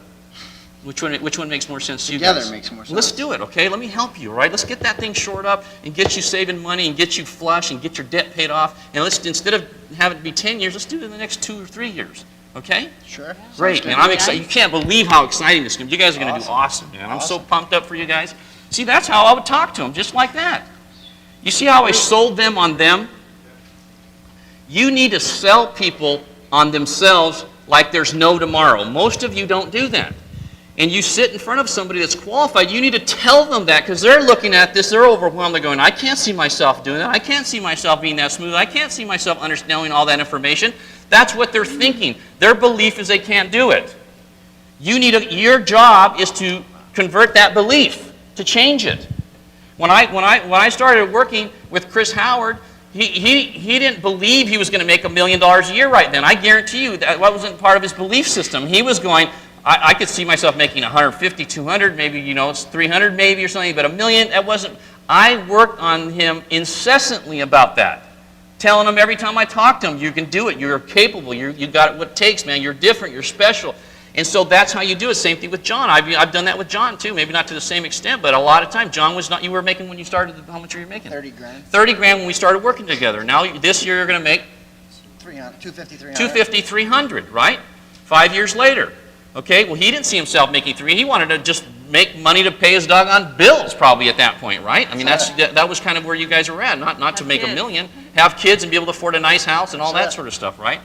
Which one makes more sense to you guys? Together makes more sense. Let's do it, okay? Let me help you, all right? Let's get that thing shored up and get you saving money and get you flush and get your debt paid off. And let's, instead of having it be 10 years, let's do it in the next 2 or 3 years, okay? Sure. Great, Sounds man. good. I'm excited. You can't believe how exciting this is going to be. You guys are going to do awesome, man. I'm so Awesome. pumped up for you guys. See, that's how I would talk to them, just like that. You see how I sold them on them? You need to sell people on themselves like there's no tomorrow. Most of you don't do that. And you sit in front of somebody that's qualified, you need to tell them that, because they're looking at this, they're overwhelmed, they're going, I can't see myself doing that, I can't see myself being that smooth, I can't see myself understanding all that information. That's what they're thinking. Their belief is they can't do it. Your job is to convert that belief, to change it. When I started working with Chris Howard, he didn't believe he was going to make $1 million a year right then. I guarantee you that wasn't part of his belief system. He was going, I could see myself making 150, 200, maybe, it's 300 maybe or something, but $1 million, that wasn't. I worked on him incessantly about that. Telling him every time I talked to him, you can do it, you're capable, you got what it takes, man, you're different, you're special. And so that's how you do it. Same thing with John. I've done that with John too, maybe not to the same extent, but a lot of time. John was not, you were making when you started, how much were you making? 30 grand. 30 grand when we started working together. Now, this year you're going to make 250, 300. 250, 300, right? 5 years later. Okay, well, he didn't see himself making 3. He wanted to just make money to pay his doggone bills probably at that point, right? I mean, that was kind of where you guys were at, not to make $1 million. Have kids and be able to afford a nice house and all that sort of stuff, right?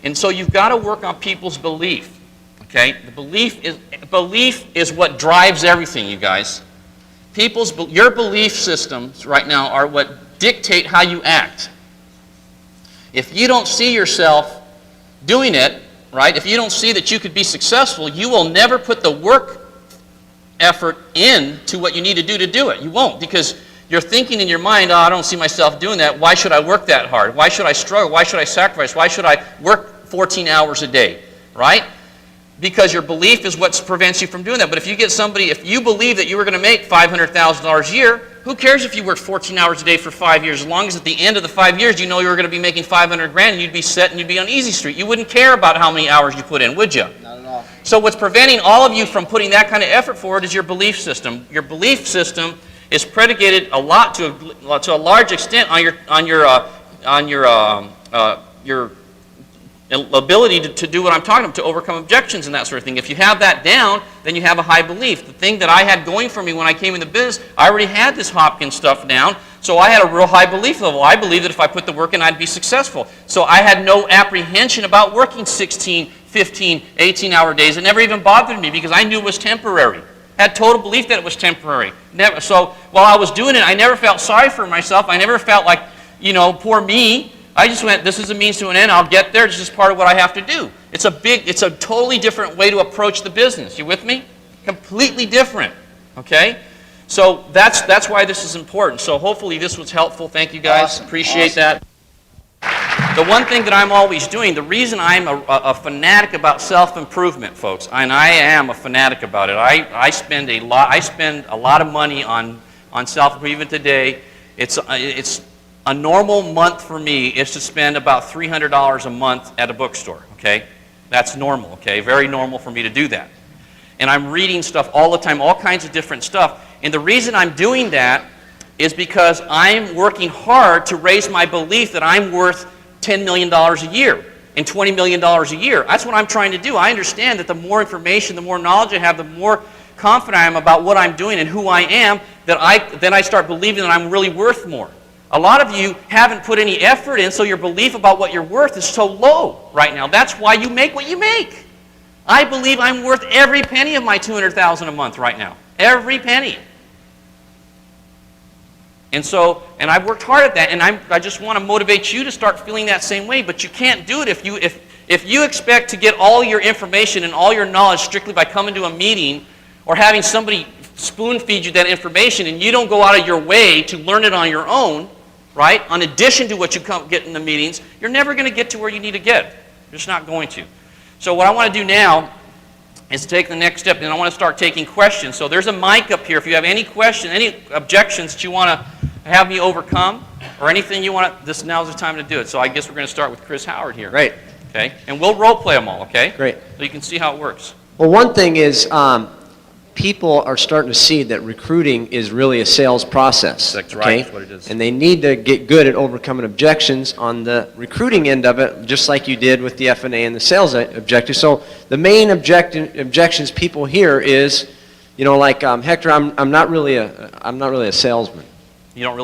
And so you've got to work on people's belief, okay? The belief is what drives everything, you guys. Your belief systems right now are what dictate how you act. If you don't see yourself doing it, right? If you don't see that you could be successful, you will never put the work effort into what you need to do it. You won't, because you're thinking in your mind, oh, I don't see myself doing that. Why should I work that hard? Why should I struggle? Why should I sacrifice? Why should I work 14 hours a day, right? Because your belief is what prevents you from doing that. But if you get somebody, if you believe that you were going to make $500,000 a year, who cares if you worked 14 hours a day for 5 years, as long as at the end of the 5 years you know you were going to be making 500 grand and you'd be set and you'd be on easy street. You wouldn't care about how many hours you put in, would you? Not at all. So what's preventing all of you from putting that kind of effort forward is your belief system. Your belief system is predicated a lot to a large extent on your ability to do what I'm talking about, to overcome objections and that sort of thing. If you have that down, then you have a high belief. The thing that I had going for me when I came in the business, I already had this Hopkins stuff down, so I had a real high belief level. I believed that if I put the work in, I'd be successful. So I had no apprehension about working 16, 15, 18-hour days. It never even bothered me because I knew it was temporary. I had total belief that it was temporary. So while I was doing it, I never felt sorry for myself. I never felt like, poor me. I just went, this is a means to an end. I'll get there. It's just part of what I have to do. It's a totally different way to approach the business. You with me? Completely different. Okay? So that's why this is important. So hopefully this was helpful. Thank you guys. Awesome. Appreciate that. The one thing that I'm always doing, the reason I'm a fanatic about self-improvement, folks, and I am a fanatic about it. I spend a lot of money on self-improvement today. It's a normal month for me is to spend about $300 a month at a bookstore, okay? That's normal, okay? Very normal for me to do that. And I'm reading stuff all the time, all kinds of different stuff. And the reason I'm doing that is because I'm working hard to raise my belief that I'm worth $10 million a year and $20 million a year. That's what I'm trying to do. I understand that the more information, the more knowledge I have, the more confident I am about what I'm doing and who I am, then I start believing that I'm really worth more. A lot of you haven't put any effort in, so your belief about what you're worth is so low right now. That's why you make what you make. I believe I'm worth every penny of my $200,000 a month right now. Every penny. And I've worked hard at that, and I just want to motivate you to start feeling that same way, but you can't do it if you expect to get all your information and all your knowledge strictly by coming to a meeting or having somebody spoon feed you that information and you don't go out of your way to learn it on your own, right? On addition to what you get in the meetings, you're never going to get to where you need to get. You're just not going to. So what I want to do now is to take the next step, and I want to start taking questions. So there's a mic up here. If you have any questions, any objections that you want to have me overcome, or anything you want to, now's the time to do it. So I guess we're going to start with Chris Howard here. Great. Okay? And we'll role play them all, okay? Great. So you can see how it works. Well, one thing is people are starting to see that recruiting is really a sales process. That's okay? right. That's what it is. And they need to get good at overcoming objections on the recruiting end of it, just like you did with the F&A and the sales objective. So the main objections people hear is, you know, like Hector, I'm not really a salesman. You don't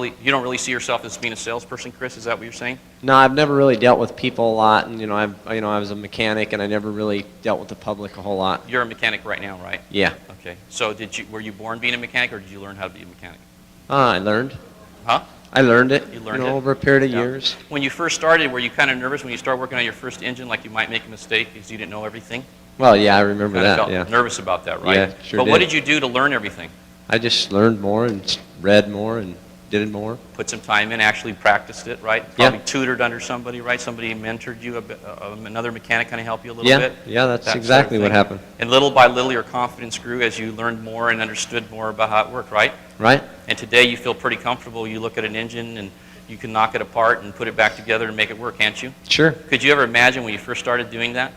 really see yourself as being a salesperson, Chris? Is that what you're saying? No, I've never really dealt with people a lot, and I was a mechanic, and I never really dealt with the public a whole lot. You're a mechanic right now, right? Yeah. Okay. So were you born being a mechanic, or did you learn how to be a mechanic? I learned. Huh? I learned it. You learned it? Over a period of Yeah. years. When you first started, were you kind of nervous when you started working on your first engine, like you might make a mistake because you didn't know everything? Well, yeah, I remember Kind of that. felt Yeah. nervous about that, right? Yeah, sure But what did. did you do to learn everything? I just learned more and read more and did it more. Put some time in, actually practiced it, right? Yeah. Probably tutored under somebody, right? Somebody mentored you, another mechanic kind of helped you a little Yeah, bit? yeah, that's That sort of exactly what thing. happened. And little by little, your confidence grew as you learned more and understood more about how it worked, right? Right? And today you feel pretty comfortable. You look at an engine and you can knock it apart and put it back together and make it work, can't you? Sure. Could you ever imagine when you first started doing that?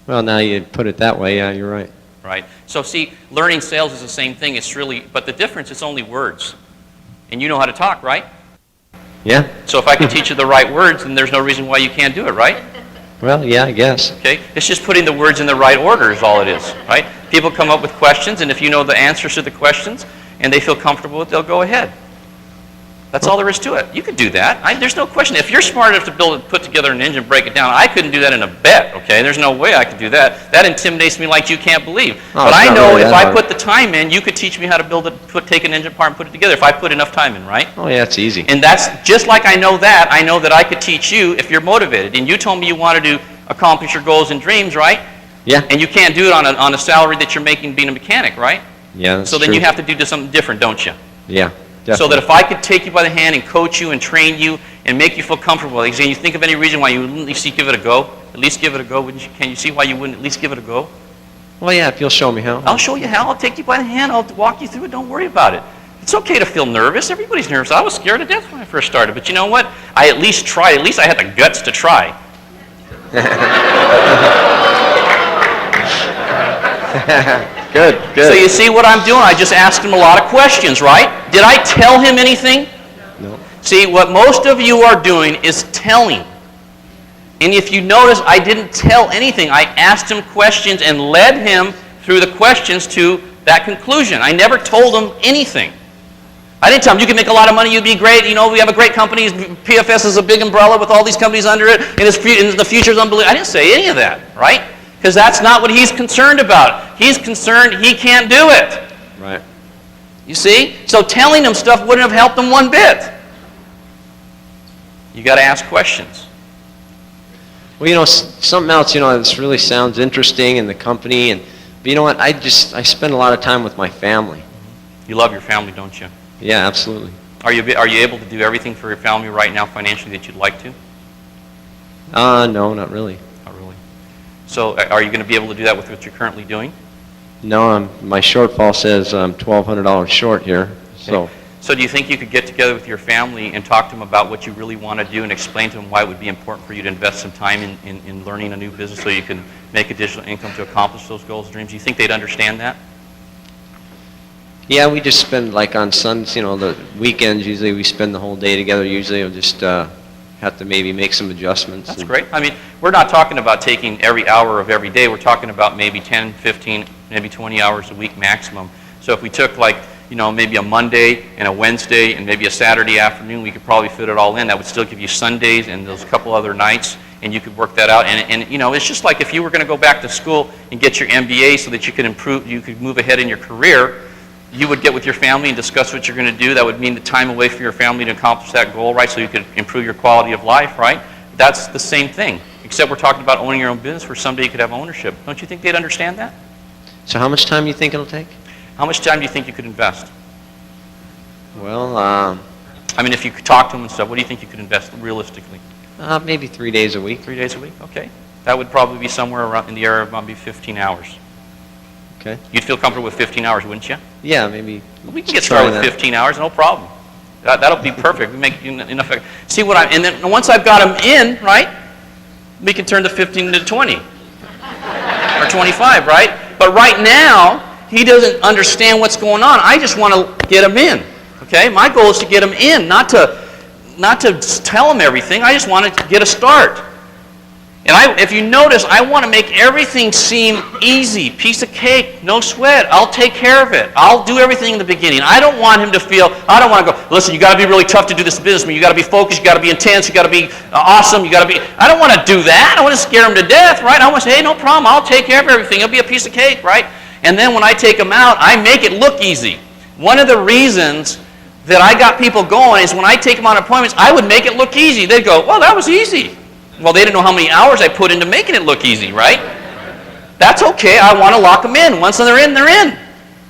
Well, now you put it that way, yeah, you're right. Right? So see, learning sales is the same thing. It's really, but the difference is only words. And you know how to talk, right? Yeah? So if I can teach you the right words, then there's no reason why you can't do it, right? Well, yeah, I guess. Okay? It's just putting the words in the right order is all it is, right? People come up with questions, and if you know the answers to the questions and they feel comfortable with it, they'll go ahead. That's all there is to it. You could do that. There's no question. If you're smart enough to put together an engine, break it down, I couldn't do that in a bet, okay? There's no way I could do that. That intimidates me like you can't believe. Oh, But it's I not know really if that I hard. put the time in, you could teach me how to build it, take an engine apart and put it together if I put enough time in, right? Oh, yeah, it's easy. And that's just like I know that I could teach you if you're motivated. And you told me you wanted to accomplish your goals and dreams, right? Yeah. And you can't do it on a salary that you're making being a mechanic, right? Yeah, that's So then true. you have to do something different, don't you? Yeah, definitely. So that if I could take you by the hand and coach you and train you and make you feel comfortable, like, can you think of any reason why you wouldn't at least give it a go? At least give it a go, wouldn't you? Can you see why you wouldn't at least give it a go? Well, yeah, if you'll show me how. I'll show you how. I'll take you by the hand. I'll walk you through it. Don't worry about it. It's okay to feel nervous. Everybody's nervous. I was scared to death when I first started. But you know what? I at least tried. At least I had the guts to try. Good, good. So you see what I'm doing? I just asked him a lot of questions, right? Did I tell him anything? No. See, what most of you are doing is telling. And if you notice, I didn't tell anything. I asked him questions and led him through the questions to that conclusion. I never told him anything. I didn't tell him, you can make a lot of money, you'd be great, you know, we have a great company, PFS is a big umbrella with all these companies under it, and the future's unbelievable. I didn't say any of that, right? Because that's not what he's concerned about. He's concerned he can't do it. Right. You see? So telling him stuff wouldn't have helped him one bit. You got to ask questions. Well, you know, something else, you know, this really sounds interesting in the company, but you know what, I spend a lot of time with my family. You love your family, don't you? Yeah, absolutely. Are you able to do everything for your family right now financially that you'd like to? No, not really. Not really. So are you going to be able to do that with what you're currently doing? No, my shortfall says I'm $1,200 short here, so. Okay. So do you think you could get together with your family and talk to them about what you really want to do and explain to them why it would be important for you to invest some time in learning a new business so you can make additional income to accomplish those goals and dreams? Do you think they'd understand that? Yeah, we just spend, like on Sundays, you know, the weekends, usually we spend the whole day together. Usually we'll just have to maybe make some adjustments. That's great. I mean, we're not talking about taking every hour of every day. We're talking about maybe 10, 15, maybe 20 hours a week maximum. So if we took like, you know, maybe a Monday and a Wednesday and maybe a Saturday afternoon, we could probably fit it all in. That would still give you Sundays and those couple other nights, and you could work that out. And you know, it's just like if you were going to go back to school and get your MBA so that you could improve, you could move ahead in your career, you would get with your family and discuss what you're going to do. That would mean the time away from your family to accomplish that goal, right? So you could improve your quality of life, right? That's the same thing, except we're talking about owning your own business where someday you could have ownership. Don't you think they'd understand that? So how much time do you think it'll take? How much time do you think you could invest? Well, I mean, if you could talk to them and stuff, what do you think you could invest realistically? maybe 3 days a week. 3 days a week? Okay. That would probably be somewhere around in the area of maybe 15 hours. Okay. You'd feel comfortable with 15 hours, wouldn't you? Yeah, maybe. We can get try started with that. 15 hours, no problem. That'll be perfect. We make enough. See what and then once I've got him in, right? We can turn the 15 to 20 or 25, right? But right now, he doesn't understand what's going on. I just want to get him in. Okay? My goal is to get him in, not to tell him everything. I just want to get a start. And if you notice, I want to make everything seem easy, piece of cake, no sweat. I'll take care of it. I'll do everything in the beginning. I don't want him to feel, I don't want to go, listen, you got to be really tough to do this business. You got to be focused, you got to be intense, you got to be awesome, you got to be, I don't want to do that. I want to scare him to death, right? I want to say, hey, no problem, I'll take care of everything. It'll be a piece of cake, right? And then when I take him out, I make it look easy. One of the reasons that I got people going is when I take them on appointments, I would make it look easy. They'd go, well, that was easy. Well, they didn't know how many hours I put into making it look easy, right? That's okay. I want to lock them in. Once they're in, they're in.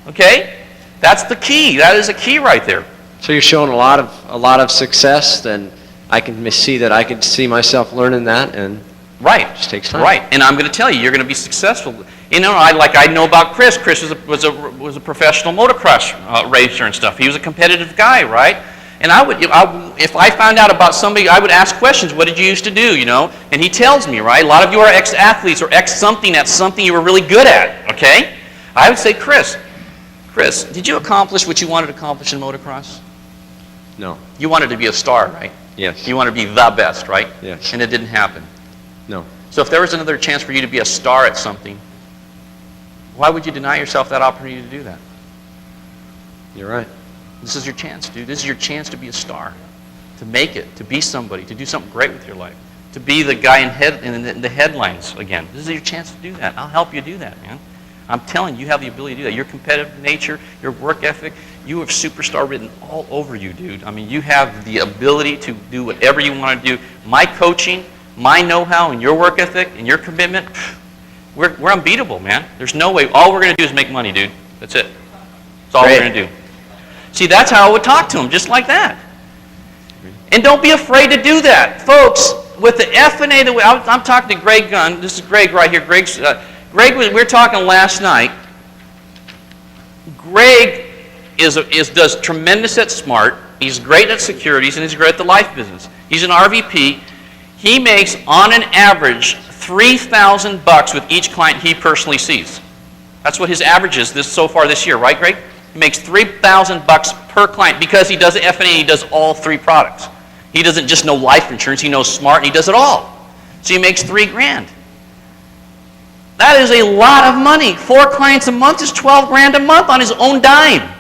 Okay? That's the key. That is a key right there. So you're showing a lot of success, then I can see that I can see myself learning that, and Right. it just takes time. Right. And I'm going to tell you, you're going to be successul. You know, I know about Chris. Chris was a professional motocross racer and stuff. He was a competitive guy, right? And if I found out about somebody, I would ask questions. What did you used to do, you know? And he tells me, right? A lot of you are ex-athletes or ex-something at something you were really good at, okay? I would say, Chris, did you accomplish what you wanted to accomplish in motocross? No. You wanted to be a star, right? Yes. You wanted to be the best, right? Yes. And it didn't happen. No. So if there was another chance for you to be a star at something, why would you deny yourself that opportunity to do that? You're right. This is your chance, dude. This is your chance to be a star, to make it, to be somebody, to do something great with your life, to be the guy in the headlines again. This is your chance to do that. I'll help you do that, man. I'm telling you, you have the ability to do that. Your competitive nature, your work ethic, you have superstar written all over you, dude. I mean, you have the ability to do whatever you want to do. My coaching, my know-how, and your work ethic, and your commitment, we're unbeatable, man. There's no way. All we're going to do is make money, dude. That's it. That's all we're going to do. See, that's how I would talk to him, just like that. And don't be afraid to do that. Folks, with the F&A, I'm talking to Greg Gunn. This is Greg right here. Greg, we were talking last night. Greg does tremendous at SMART. He's great at securities, and he's great at the life business. He's an RVP. He makes, on an average, $3,000 with each client he personally sees. That's what his average is so far this year, right, Greg? He makes $3,000 per client because he does the F&A and he does all three products. He doesn't just know life insurance, he knows SMART, and he does it all. So he makes $3,000. That is a lot of money. 4 clients a month is $12,000 a month on his own dime.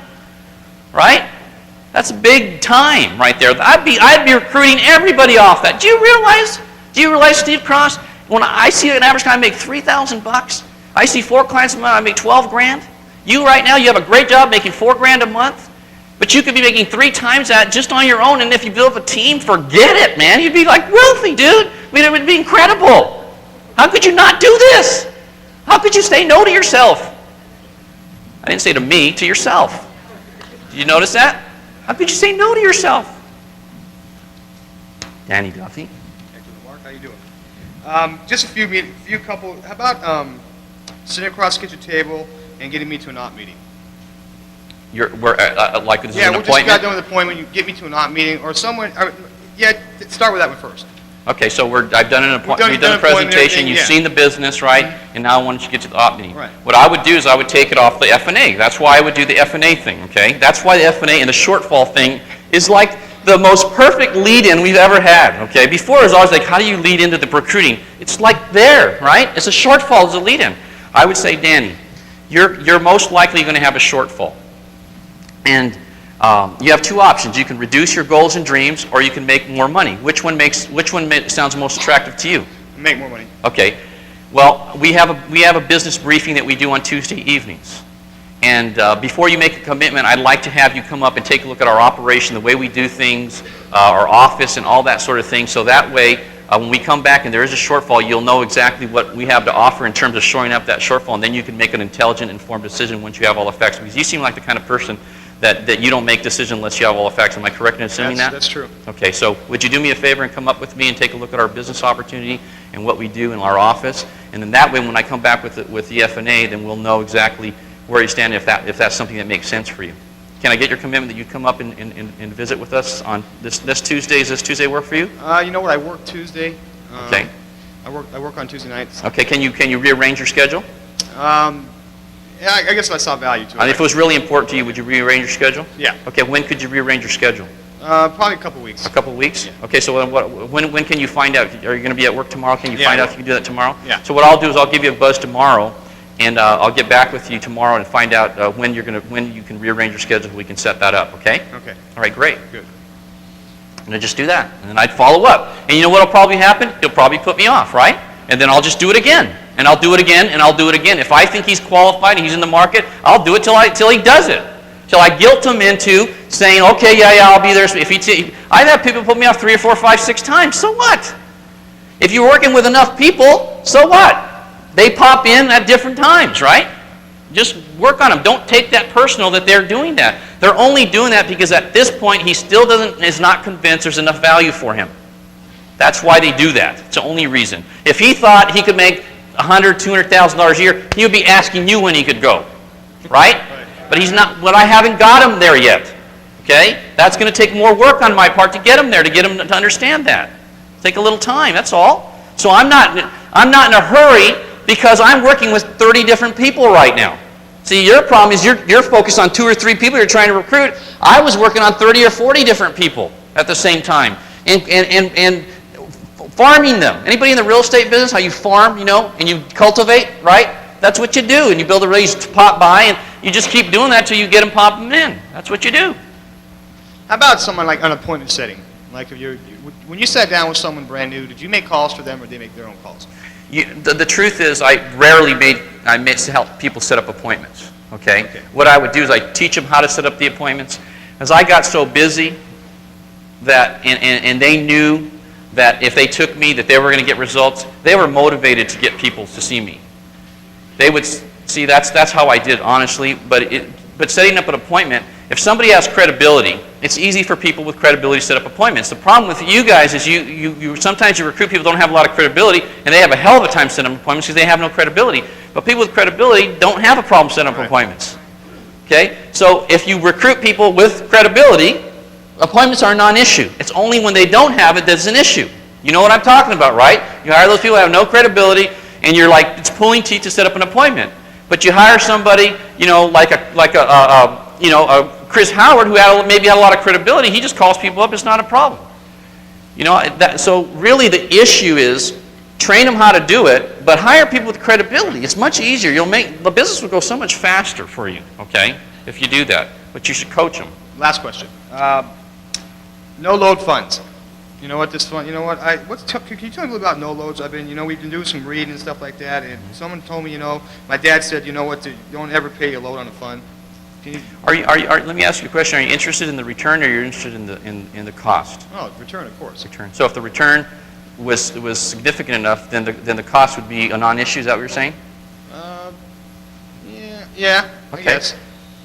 Right? That's big time right there. I'd be recruiting everybody off that. Do you realize, Steve Cross, when I see an average client make $3,000, I see 4 clients a month, I make $12,000. You right now, you have a great job making $4,000 a month, but you could be making 3 times that just on your own, and if you build a team, forget it, man. You'd be like wealthy, dude. I mean, it would be incredible. How could you not do this? How could you say no to yourself? I didn't say to me, to yourself. Did you notice that? How could you say no to yourself? Danny Duffy. Excellent, Mark. How you doing? Just a few couple. How about sitting across the kitchen table and getting me to an op meeting? Like this is an We'll just appointment? got done with the appointment. You get me to an op meeting or someone. Start with that one first. Okay, so I've done an appointment. We've We've done done a an appointment, presentation. everything, You've yeah. seen the business, right? And now I want you to get to the op meeting. Right. What I would do is I would take it off the F&A. That's why I would do the F&A thing, okay? That's why the F&A and the shortfall thing is like the most perfect lead-in we've ever had, okay? Before it was always like, how do you lead into the recruiting? It's like there, right? It's a shortfall as a lead-in. I would say, Danny, you're most likely going to have a shortfall. And you have 2 options. You can reduce your goals and dreams, or you can make more money. Which one sounds most attractive to you? Make more money. Okay. Well, we have a business briefing that we do on Tuesday evenings. And before you make a commitment, I'd like to have you come up and take a look at our operation, the way we do things, our office, and all that sort of thing. So that way, when we come back and there is a shortfall, you'll know exactly what we have to offer in terms of shoring up that shortfall, and then you can make an intelligent, informed decision once you have all the facts. Because you seem like the kind of person that you don't make decisions unless you have all the facts. Am I correct in assuming that? That's true. Okay, so would you do me a favor and come up with me and take a look at our business opportunity and what we do in our office? And then that way, when I come back with the F&A, then we'll know exactly where you stand if that's something that makes sense for you. Can I get your commitment that you'd come up and visit with us on this Tuesday? Does this Tuesday work for you? You know what? I work Tuesday. Okay. I work on Tuesday nights. Okay, can you rearrange your schedule? Yeah, I guess I saw value to it. And if it was really important to you, would you rearrange your schedule? Yeah. Okay, when could you rearrange your schedule? Probably a couple weeks. A couple of weeks? Yeah. Okay, so when can you find out? Are you going to be at work tomorrow? Can you Yeah, find I out will. if you can do that tomorrow? Yeah. So what I'll do is I'll give you a buzz tomorrow, and I'll get back with you tomorrow and find out when you can rearrange your schedule. We can set that up. Okay? Okay. All right, great. Good. And I'd just do that, and then I'd follow up. And you know what'll probably happen? He'll probably put me off, right? And then I'll just do it again, and I'll do it again, and I'll do it again. If I think he's qualified and he's in the market, I'll do it till he does it, till I guilt him into saying, okay, yeah, I'll be there. I've had people put me off 3 or 4, 5, 6 times. So what? If you're working with enough people, so what? They pop in at different times, right? Just work on them. Don't take that personal that they're doing that. They're only doing that because at this point he still is not convinced there's enough value for him. That's why they do that. It's the only reason. If he thought he could make $100,000, $200,000 a year, he would be asking you when he could go, right? But he's not. But I haven't got him there yet. Okay, that's going to take more work on my part to get him there, to get him to understand that. Take a little time. That's all. So I'm not in a hurry because I'm working with 30 different people right now. See, your problem is you're focused on 2 or 3 people you're trying to recruit. I was working on 30 or 40 different people at the same time, and farming them. Anybody in the real estate business, how you farm, and you cultivate, right? That's what you do, and you build a raised pot by, and you just keep doing that till you get them popping in. That's what you do. How about someone like an appointment setting? Like when you sat down with someone brand new, did you make calls for them or did they make their own calls? The truth is, I rarely help people set up appointments. Okay? What I would do is I teach them how to set up the appointments. As I got so busy that, and they knew that if they took me, that they were going to get results. They were motivated to get people to see me. They would see that's how I did, honestly. But setting up an appointment, if somebody has credibility, it's easy for people with credibility to set up appointments. The problem with you guys is you sometimes you recruit people who don't have a lot of credibility, and they have a hell of a time setting up appointments because they have no credibility. But people with credibility don't have a problem setting up appointments. Okay? So if you recruit people with credibility, appointments are a non-issue. It's only when they don't have it that's an issue. You know what I'm talking about, right? You hire those people who have no credibility, and you're like, it's pulling teeth to set up an appointment. But you hire somebody, like a Chris Howard, who maybe had a lot of credibility. He just calls people up. It's not a problem. So really the issue is train them how to do it, but hire people with credibility. It's much easier. The business will go so much faster for you, okay, if you do that. But you should coach them. Last question. No load funds. You know what this fund? You know what? Can you tell me a little about no loads? We've been doing some reading and stuff like that, and someone told me, my dad said, don't ever pay your load on a fund. Let me ask you a question. Are you interested in the return, or you're interested in the cost? Oh, return, of course. Return. So if the return was significant enough, then the cost would be a non-issue. Is that what you're saying? Yeah. Okay. I guess.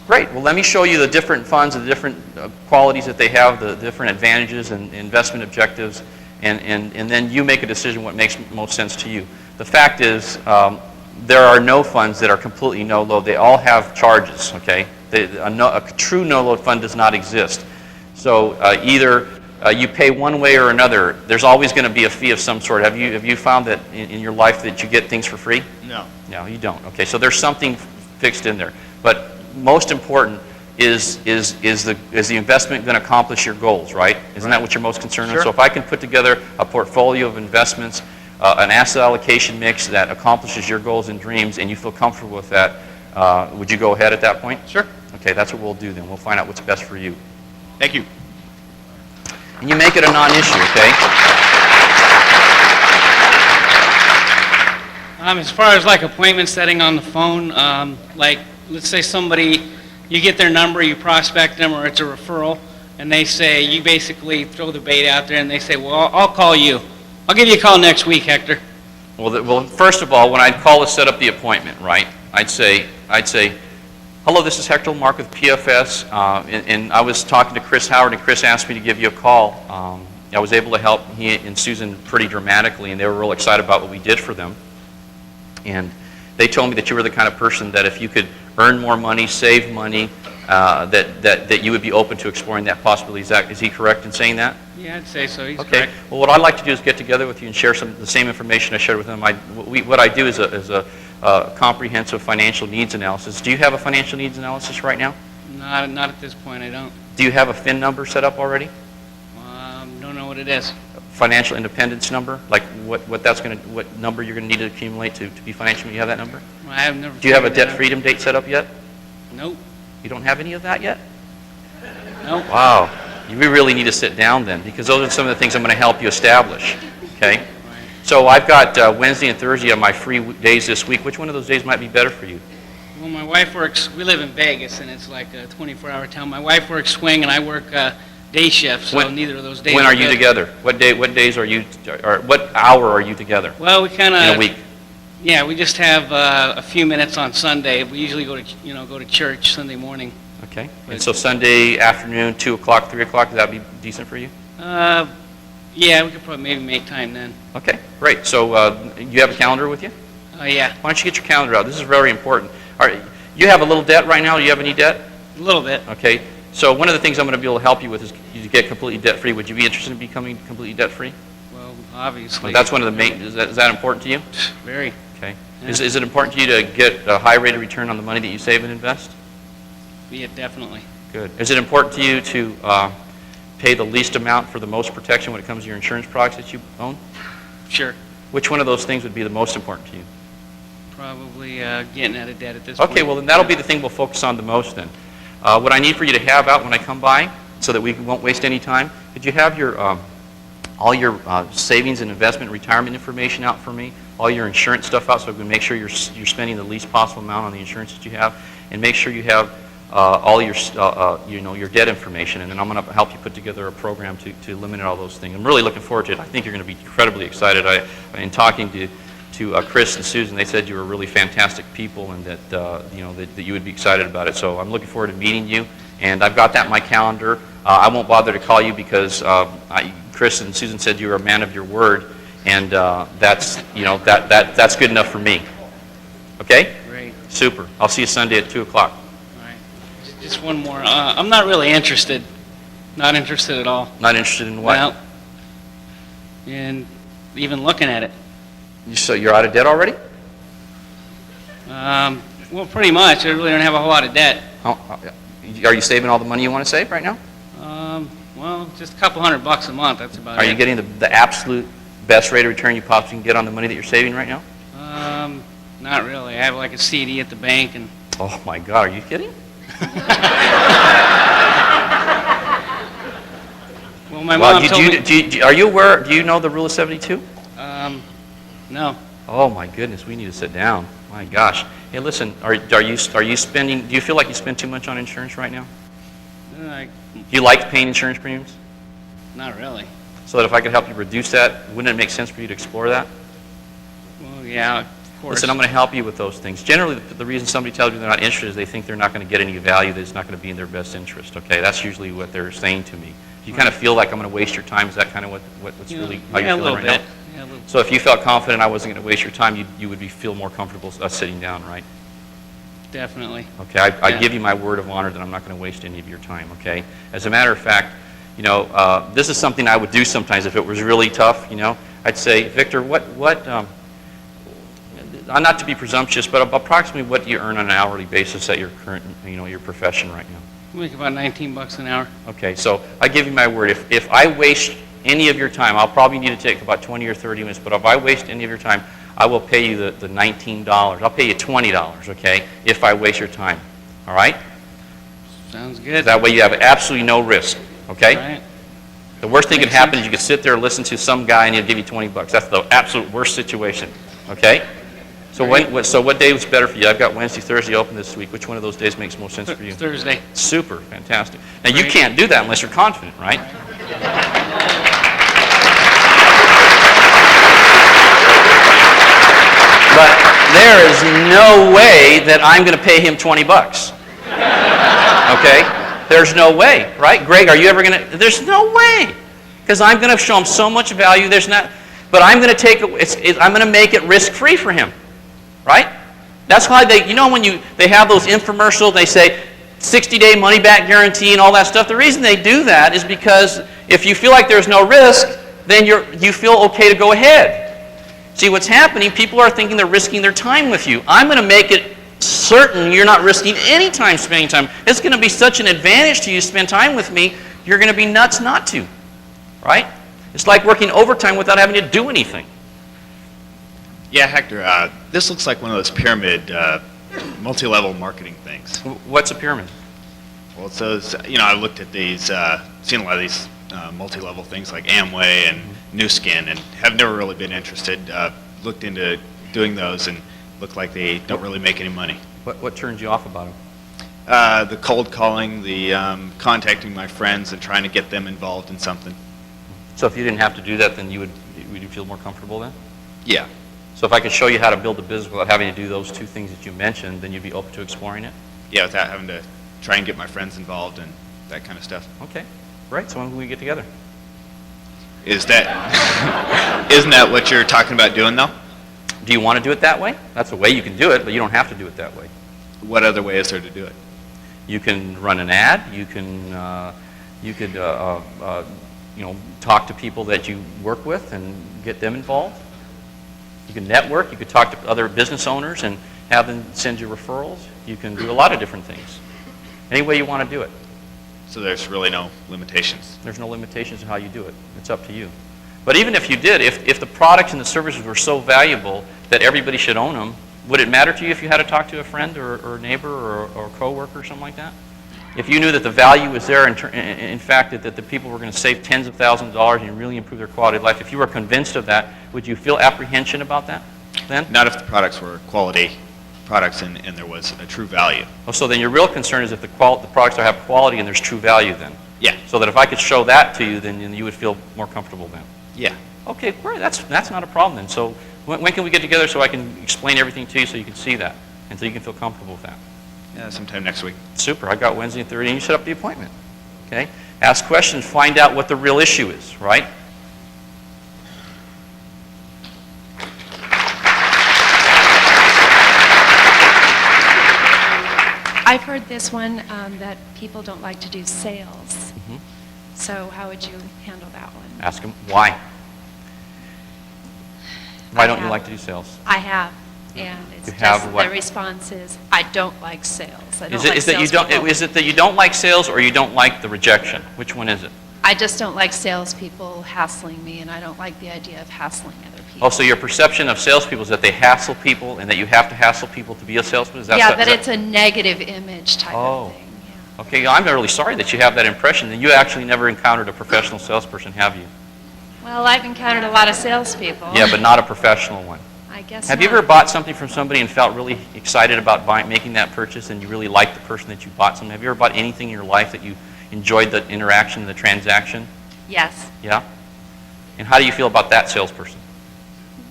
Great. Well, let me show you the different funds and the different qualities that they have, the different advantages and investment objectives, and then you make a decision what makes most sense to you. The fact is, there are no funds that are completely no load. They all have charges. Okay. A true no load fund does not exist. So either you pay one way or another. There's always going to be a fee of some sort. Have you found that in your life that you get things for free? No. No, you don't. Okay. So there's something fixed in there, but most important is the investment going to accomplish your goals, right? Isn't that what you're most concerned with? So if I can put together a portfolio of investments, an asset allocation mix that accomplishes your goals and dreams, and you feel comfortable with that, would you go ahead at that point? Sure. Okay, that's what we'll do then. We'll find out what's best for you. Thank you. And you make it a non-issue, okay? As far as like appointment setting on the phone, like let's say you get their number, you prospect them, or it's a referral, and they say, you basically throw the bait out there, and they say, well, I'll call you. I'll give you a call next week, Hector. Well, first of all, when I'd call to set up the appointment, right, I'd say, Hello, this is Hector Mark with PFS, and I was talking to Chris Howard, and Chris asked me to give you a call. I was able to help he and Susan pretty dramatically, and they were real excited about what we did for them. And they told me that you were the kind of person that if you could earn more money, save money, that you would be open to exploring that possibility. Is he correct in saying that? Yeah, I'd say so. He's Okay. correct. Well, what I'd like to do is get together with you and share the same information I shared with them. What I do is a comprehensive financial needs analysis. Do you have a financial needs analysis right now? Not at this point, I don't. Do you have a FIN number set up already? Don't know what it is. Financial independence number, like what number you're going to need to accumulate to be financially. You have that number? I have never. Do you have a figured that debt out. freedom date set up yet? Nope. You don't have any of that yet? Nope. Wow. You really need to sit down then, because those are some of the things I'm going to help you establish. Okay. Right. So I've got Wednesday and Thursday on my free days this week. Which one of those days might be better for you? Well, my wife works. We live in Vegas, and it's like a 24-hour town. My wife works swing, and I work day shift. So neither of those days. When are you good. together? What days are you? Or what hour are you together? Well, we kind In a of. week. Yeah, we just have a few minutes on Sunday. We usually go to church Sunday morning. Okay. And so Sunday afternoon, 2 o'clock, 3 o'clock, would that be decent for you? Yeah, we could probably maybe make time then. Okay, great. So you have a calendar with you? Yeah, Why don't you get your calendar out? This is very important. All right, you have a little debt right now. Do you have any debt? a little bit. Okay. So one of the things I'm going to be able to help you with is you get completely debt-free. Would you be interested in becoming completely debt-free? Well, obviously. That's one of the main. Is that important to you? Very. Okay. Yeah. Is it important to you to get a high rate of return on the money that you save and invest? Yeah, definitely. Good. Is it important to you to pay the least amount for the most protection when it comes to your insurance products that you own? Sure. Which one of those things would be the most important to you? Probably getting out of debt at this point. Okay, well then that'll be the thing we'll focus on the most then. What I need for you to have out when I come by, so that we won't waste any time, could you have your all your savings and investment and retirement information out for me, all your insurance stuff out, so we can make sure you're spending the least possible amount on the insurance that you have, and make sure you have all your your debt information, and then I'm going to help you put together a program to eliminate all those things. I'm really looking forward to it. I think you're going to be incredibly excited. In talking to Chris and Susan, they said you were really fantastic people, and that that you would be excited about it. So I'm looking forward to meeting you, and I've got that in my calendar. I won't bother to call you because Chris and Susan said you were a man of your word, and that's that's good enough for me. Okay? Great. Super. I'll see you Sunday at 2 o'clock. All right. Just one more. I'm not really interested. Not interested at all. Not interested in what? Well, in even looking at it. So you're out of debt already? Well, pretty much. I really don't have a whole lot of debt. Are you saving all the money you want to save right now? Well, just a couple $100 a month. That's about Are it. you getting the absolute best rate of return you possibly can get on the money that you're saving right now? Not really. I have like a CD at the bank, and Oh my God, are you kidding? well, my Well, mom told me. are you aware? Do you know the rule of 72? No. Oh my goodness, we need to sit down. My gosh. Hey, listen, are you spending? Do you feel like you spend too much on insurance right now? Uh, Do you like paying insurance premiums? Not really. So that if I could help you reduce that, wouldn't it make sense for you to explore that? Well, yeah, of course. Listen, I'm going to help you with those things. Generally, the reason somebody tells you they're not interested is they think they're not going to get any value, that it's not going to be in their best interest, okay? That's usually what they're saying to me. Do you kind of feel like I'm going to waste your time? Is that kind of what's really how yeah, you're a feeling little right bit. now? Yeah, a little. So if you felt confident I wasn't going to waste your time, you would feel more comfortable sitting down, right? Definitely. Okay, I Yeah. give you my word of honor that I'm not going to waste any of your time, okay? As a matter of fact, this is something I would do sometimes if it was really tough, I'd say, Victor, not to be presumptuous, but approximately what do you earn on an hourly basis at your current, your profession right now? I make about $19 an hour. Okay, so I give you my word. If I waste any of your time, I'll probably need to take about 20 or 30 minutes, but if I waste any of your time, I will pay you the $19. I'll pay you $20, okay, if I waste your time. All right? Sounds good. That way you have absolutely no risk, okay? All right. The worst thing that Makes could happen sense. is you could sit there and listen to some guy and he'll give you $20. That's the absolute worst situation, okay? So what day was better for you? I've got Wednesday, Thursday open this week. Which one of those days makes most sense for you? Thursday. Super, fantastic. Now you Great. can't do that unless you're confident, right? But there is no way that I'm going to pay him $20. Okay? There's no way, right? Greg, are you ever going to? There's no way. Because I'm going to show him so much value, there's not, but I'm going to take it, I'm going to make it risk-free for him, right? That's why they, you know, when they have those infomercials, they say 60-day money-back guarantee and all that stuff. The reason they do that is because if you feel like there's no risk, then you feel okay to go ahead. See, what's happening, people are thinking they're risking their time with you. I'm going to make it certain you're not risking any time spending time. It's going to be such an advantage to you to spend time with me, you're going to be nuts not to. Right? It's like working overtime without having to do anything. Yeah, Hector, this looks like one of those pyramid, multi-level marketing things. What's a pyramid? Well, so, you know, I looked at these, seen a lot of these multi-level things like Amway and New Skin, and have never really been interested. Looked into doing those and looked like they don't really make any money. What turns you off about them? The cold calling, the contacting my friends and trying to get them involved in something. So if you didn't have to do that, then would you feel more comfortable then? Yeah. So if I could show you how to build a business without having to do those two things that you mentioned, then you'd be open to exploring it? Yeah, without having to try and get my friends involved and that kind of stuff. Okay, great. So when can we get together? Is that, isn't that what you're talking about doing though? Do you want to do it that way? That's a way you can do it, but you don't have to do it that way. What other way is there to do it? You can run an ad. You can, you know, talk to people that you work with and get them involved. You can network. You could talk to other business owners and have them send you referrals. You can do a lot of different things. Any way you want to do it. So there's really no limitations. There's no limitations on how you do it. It's up to you. But even if you did, if the products and the services were so valuable that everybody should own them, would it matter to you if you had to talk to a friend or neighbor or coworker or something like that? If you knew that the value was there, in fact, that the people were going to save tens of thousands of dollars and really improve their quality of life, if you were convinced of that, would you feel apprehension about that then? Not if the products were quality products and there was a true value. Oh, so then your real concern is if the products have quality and there's true value then? Yeah. So that if I could show that to you, then you would feel more comfortable then? Yeah. Okay, great. That's not a problem then. So when can we get together so I can explain everything to you so you can see that and so you can feel comfortable with that? Yeah, sometime next week. Super. I got Wednesday and Thursday, and you set up the appointment. Okay? Ask questions. Find out what the real issue is, right? I've heard this one, that people don't like to do sales. Mhm. So how would you handle that one? Ask them why. Why I don't you have. like to do sales? I have, and it's You have just, what? the response is, I don't like sales. I don't Is it, like is, that you don't, salespeople. is it that you don't like sales or you don't like the rejection? Which one is it? I just don't like salespeople hassling me, and I don't like the idea of hassling other people. Oh, so your perception of salespeople is that they hassle people and that you have to hassle people to be a salesman? Is that Yeah, so- that is it's a negative image type Oh. of thing. Yeah. Okay, I'm really sorry that you have that impression. That you actually never encountered a professional salesperson, have you? Well, I've encountered a lot of salespeople. Yeah, but not a professional one. I guess Have you not. ever bought something from somebody and felt really excited about making that purchase and you really liked the person that you bought something? Have you ever bought anything in your life that you enjoyed the interaction, the transaction? Yes, Yeah? And how do you feel about that salesperson?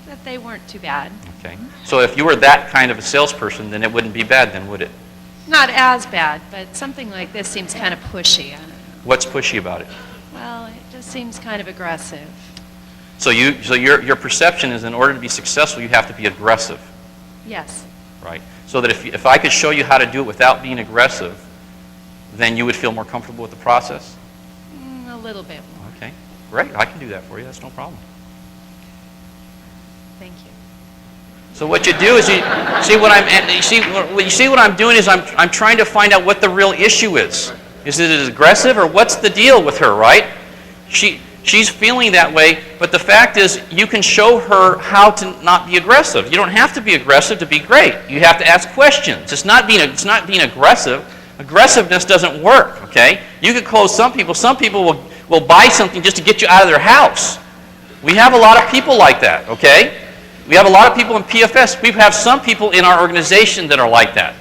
that they weren't too bad. Okay. So if you were that kind of a salesperson, then it wouldn't be bad then, would it? Not as bad, but something like this seems kind of pushy. I don't know. What's pushy about it? Well, it just seems kind of aggressive. So your perception is in order to be successful, you have to be aggressive, Yes. right? So that if I could show you how to do it without being aggressive, then you would feel more comfortable with the process? A little bit more. Okay, great. I can do that for you. That's no problem. Thank you. So what you do is you see what I'm doing is I'm trying to find out what the real issue is. Is it aggressive or what's the deal with her, right? She's feeling that way, but the fact is you can show her how to not be aggressive. You don't have to be aggressive to be great. You have to ask questions. It's not being aggressive. Aggressiveness doesn't work, okay? You could close some people. Some people will buy something just to get you out of their house. We have a lot of people like that, okay? We have a lot of people in PFS. We have some people in our organization that are like that.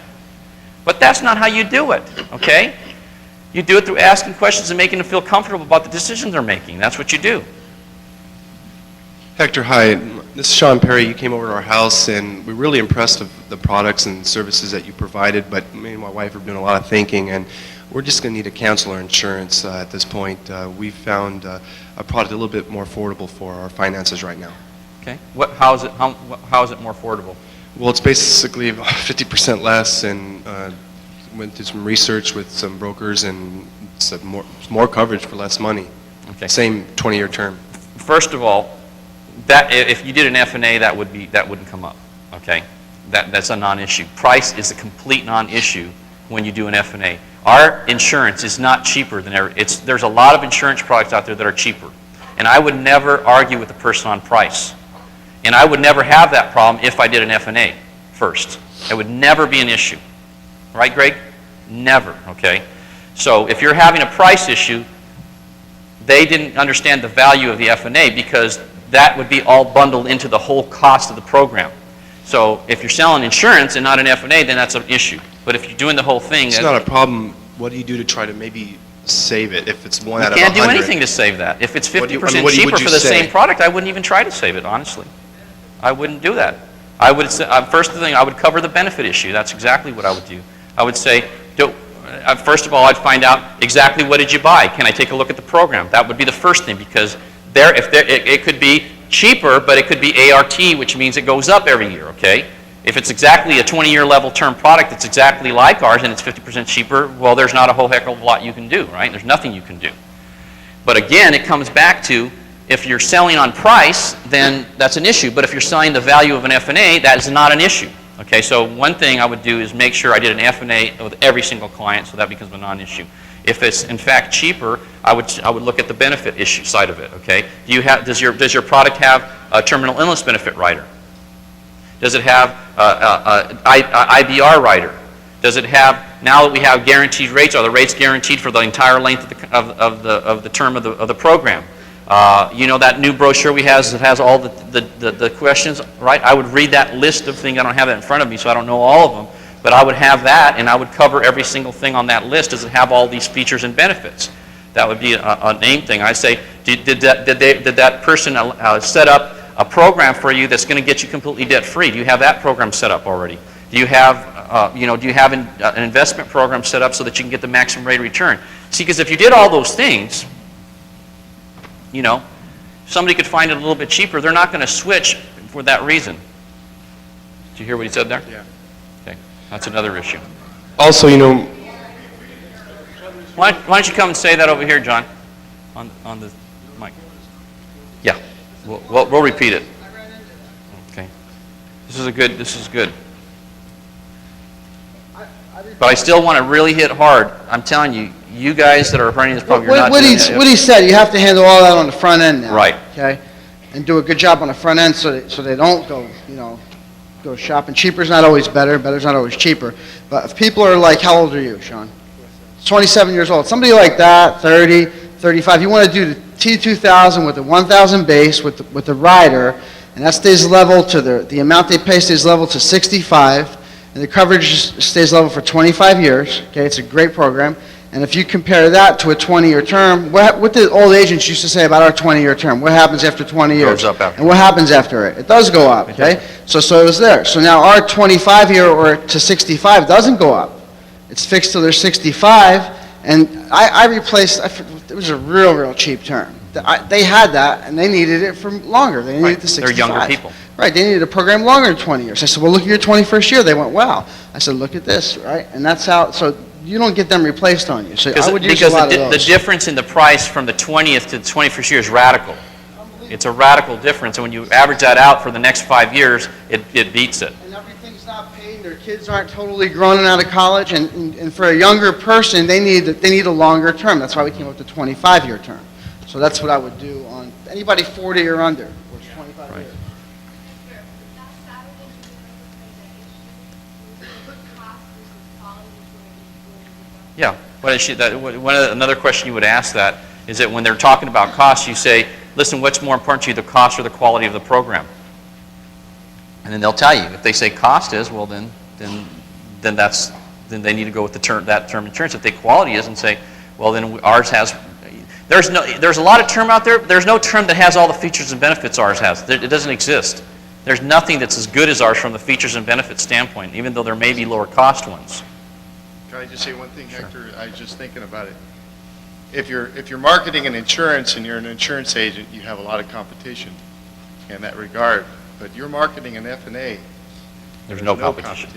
But that's not how you do it, okay? You do it through asking questions and making them feel comfortable about the decisions they're making. That's what you do. Hector, hi. This is Sean Perry. You came over to our house, and we're really impressed with the products and services that you provided, but me and my wife are doing a lot of thinking, and we're just going to need a counselor insurance at this point. We found a product a little bit more affordable for our finances right now. Okay. How is it more affordable? Well, it's basically 50% less, and went through some research with some brokers, and it's more coverage for less money. Okay. Same 20-year term. First of all, that if you did an F&A, that wouldn't come up. Okay. That's a non-issue. Price is a complete non-issue when you do an F&A. Our insurance is not cheaper than ever. There's a lot of insurance products out there that are cheaper. And I would never argue with the person on price. And I would never have that problem if I did an F&A first. It would never be an issue. Right, Greg? Never, okay? So if you're having a price issue, they didn't understand the value of the F&A because that would be all bundled into the whole cost of the program. So if you're selling insurance and not an F&A, then that's an issue. But if you're doing the whole thing... It's not a problem. What do you do to try to maybe save it if it's one out of 100? You can't do anything to save that. If it's 50% cheaper for the same product, I wouldn't even try to save it, honestly. I wouldn't do that. I would say, first thing, I would cover the benefit issue. That's exactly what I would do. I would say, first of all, I'd find out exactly what did you buy. Can I take a look at the program? That would be the first thing, because it could be cheaper, but it could be ART, which means it goes up every year, okay? If it's exactly a 20-year level term product that's exactly like ours and it's 50% cheaper, well, there's not a whole heck of a lot you can do, right? There's nothing you can do. But again, it comes back to, if you're selling on price, then that's an issue. But if you're selling the value of an F&A, that is not an issue. Okay, so one thing I would do is make sure I did an F&A with every single client, so that becomes a non-issue. If it's in fact cheaper, I would look at the benefit issue side of it. Okay, does your product have a terminal illness benefit rider? Does it have IBR rider? Does it have, now that we have guaranteed rates, are the rates guaranteed for the entire length of the term of the program? You know that new brochure we have that has all the questions, right? I would read that list of things. I don't have that in front of me, so I don't know all of them. But I would have that, and I would cover every single thing on that list. Does it have all these features and benefits? That would be a name thing. I say, did that person set up a program for you that's going to get you completely debt-free? Do you have that program set up already? Do you have, do you have an investment program set up so that you can get the maximum rate of return? See, because if you did all those things, you know, somebody could find it a little bit cheaper. They're not going to switch for that reason. Did you hear what he said there? Yeah. Okay, that's another issue. Also, you know... Why don't you come and say that over here, John, on the mic? Yeah, we'll repeat it. Okay. This is good. But I still want to really hit hard. I'm telling you, you guys that are running this program, you're not doing it. What he said, you have to handle all that on the front end now. Right. Okay? And do a good job on the front end so they don't go, go shopping. Cheaper's not always better. Better's not always cheaper. But if people are like, how old are you, Sean? 27 years old. Somebody like that, 30, 35, you want to do the T2000 with the 1000 base with the rider, and that stays level to the amount they pay stays level to 65, and the coverage stays level for 25 years. Okay, it's a great program. And if you compare that to a 20-year term, what did old agents used to say about our 20-year term? What happens after 20 years? Goes up after. And what happens after it? It does go up, okay? So it was there. So now our 25-year or to 65 doesn't go up. It's fixed till they're 65, and I replaced, it was a real cheap term. They had that, and they needed it for longer. They needed it to 65. They're younger people. Right, they needed a program longer than 20 years. I said, well, look at your 21st year. They went, wow. I said, look at this, right? And that's how, so you don't get them replaced on you. So I would use a lot of those. The difference in the price from the 20th to the 21st year is radical. It's a radical difference, and when you average that out for the next 5 years, it beats it. And everything's not paid, their kids aren't totally grown and out of college, and for a younger person, they need a longer term. That's why we came up with the 25-year term. So that's what I would do on anybody 40 or under, or 25 years. Yeah. Another question you would ask that is that when they're talking about cost, you say, listen, what's more important to you, the cost or the quality of the program? And then they'll tell you. If they say cost is, well, then they need to go with that term insurance. If the quality is, and say, well, then ours has. There's a lot of term out there. There's no term that has all the features and benefits ours has. It doesn't exist. There's nothing that's as good as ours from the features and benefits standpoint, even though there may be lower cost ones. Can I just say one thing, Hector? I was just thinking about it. If you're marketing an insurance and you're an insurance agent, you have a lot of competition in that regard. But you're marketing an F&A. There's no competition.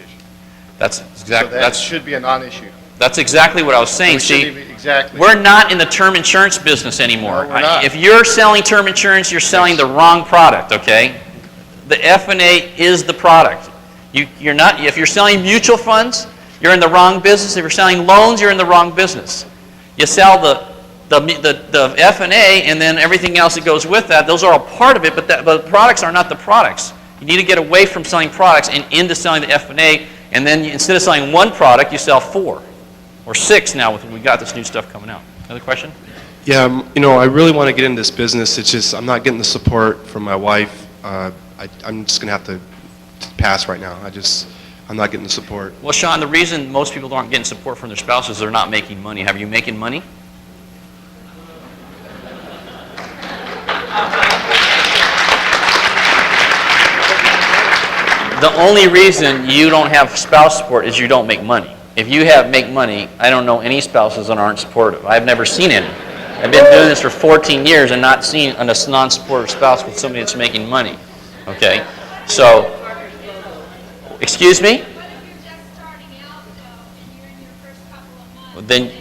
That's exactly. So that should be a non-issue. That's exactly what I was saying. See, exactly. we're not in the term insurance business anymore. No, we're not. If you're selling term insurance, you're selling the wrong product, okay? The F&A is the product. You're not, if you're selling mutual funds, you're in the wrong business. If you're selling loans, you're in the wrong business. You sell the F&A and then everything else that goes with that. Those are all part of it, but the products are not the products. You need to get away from selling products and into selling the F&A, and then instead of selling one product, you sell 4 or 6 now with we got this new stuff coming out. Another question? Yeah, you know, I really want to get into this business. It's just I'm not getting the support from my wife. I'm just going to have to pass right now. I'm not getting the support. Well, Sean, the reason most people aren't getting support from their spouses is they're not making money. Have you making money? The only reason you don't have spouse support is you don't make money. If you make money, I don't know any spouses that aren't supportive. I've never seen any. I've been doing this for 14 years and not seen a non-supportive spouse with somebody that's making money. Okay? So, excuse me? Then,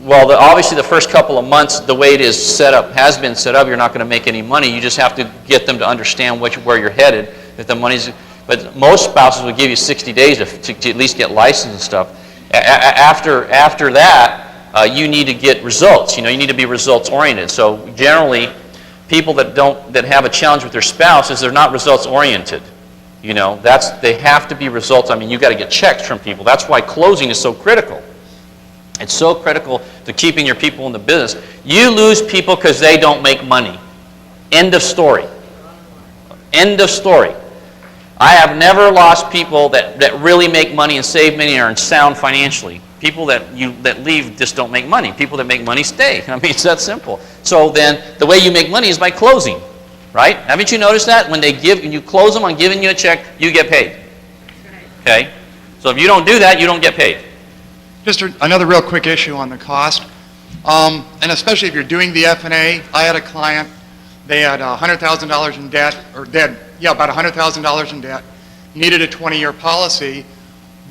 well, obviously the first couple of months, the way it is set up, has been set up, you're not going to make any money. You just have to get them to understand where you're headed. That the money's, but most spouses will give you 60 days to at least get licensed and stuff. After that, you need to get results. You know, you need to be results oriented. So generally, people that have a challenge with their spouse is they're not results oriented. You know, they have to be results. I mean, you got to get checks from people. That's why closing is so critical. It's so critical to keeping your people in the business. You lose people because they don't make money. End of story. End of story. I have never lost people that really make money and save money and are sound financially. People that leave just don't make money. People that make money stay. I mean, it's that simple. So then the way you make money is by closing, right? Haven't you noticed that? When you close them on giving you a check, you get paid. Okay? So if you don't do that, you don't get paid. Just another real quick issue on the cost, and especially if you're doing the F&A. I had a client, they had $100,000 in debt, about $100,000 in debt, needed a 20-year policy,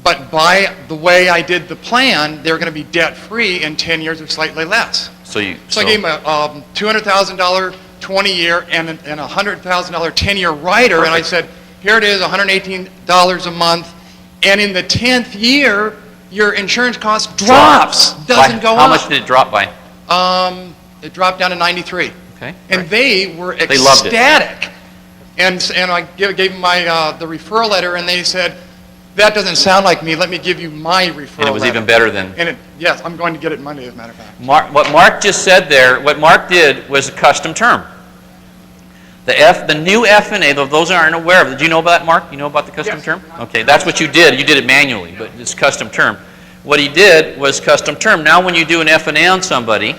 but by the way I did the plan, they're going to be debt-free in 10 years or slightly less. So I gave them a $200,000 20-year and a $100,000 10-year rider, and I said, here it is, $118 a month, and in the 10th year, your insurance cost drops, doesn't go up. How much did it drop by? It dropped down to 93. Okay. And they were ecstatic. And I gave them the referral letter, and they said, that doesn't sound like me. Let me give you my referral letter. And it was even better than... Yes, I'm going to get it Monday, as a matter of fact. What Mark just said there, what Mark did was a custom term. The new F&A, though those aren't aware of it. Do you know about that, Mark? You know about the custom term? Okay, that's what you did. You did it manually, but it's custom term. What he did was custom term. Now when you do an F&A on somebody,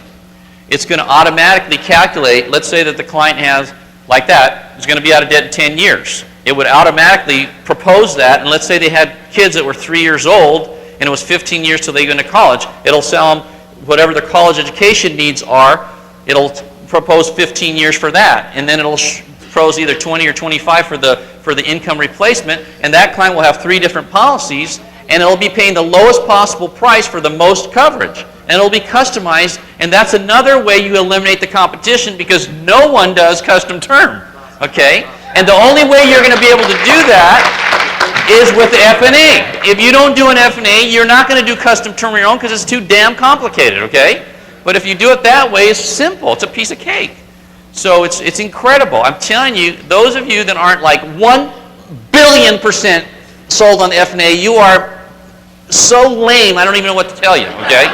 it's going to automatically calculate, let's say that the client has, like that, is going to be out of debt in 10 years. It would automatically propose that, and let's say they had kids that were 3 years old, and it was 15 years till they go into college. It'll sell them whatever their college education needs are. It'll propose 15 years for that, and then it'll propose either 20 or 25 for the income replacement, and that client will have 3 different policies, and it'll be paying the lowest possible price for the most coverage, and it'll be customized, and that's another way you eliminate the competition because no one does custom term, okay? And the only way you're going to be able to do that is with the F&A. If you don't do an F&A, you're not going to do custom term on your own because it's too damn complicated, okay? But if you do it that way, it's simple. It's a piece of cake. So it's incredible. I'm telling you, those of you that aren't like 1 billion% sold on F&A, you are so lame, I don't even know what to tell you, okay?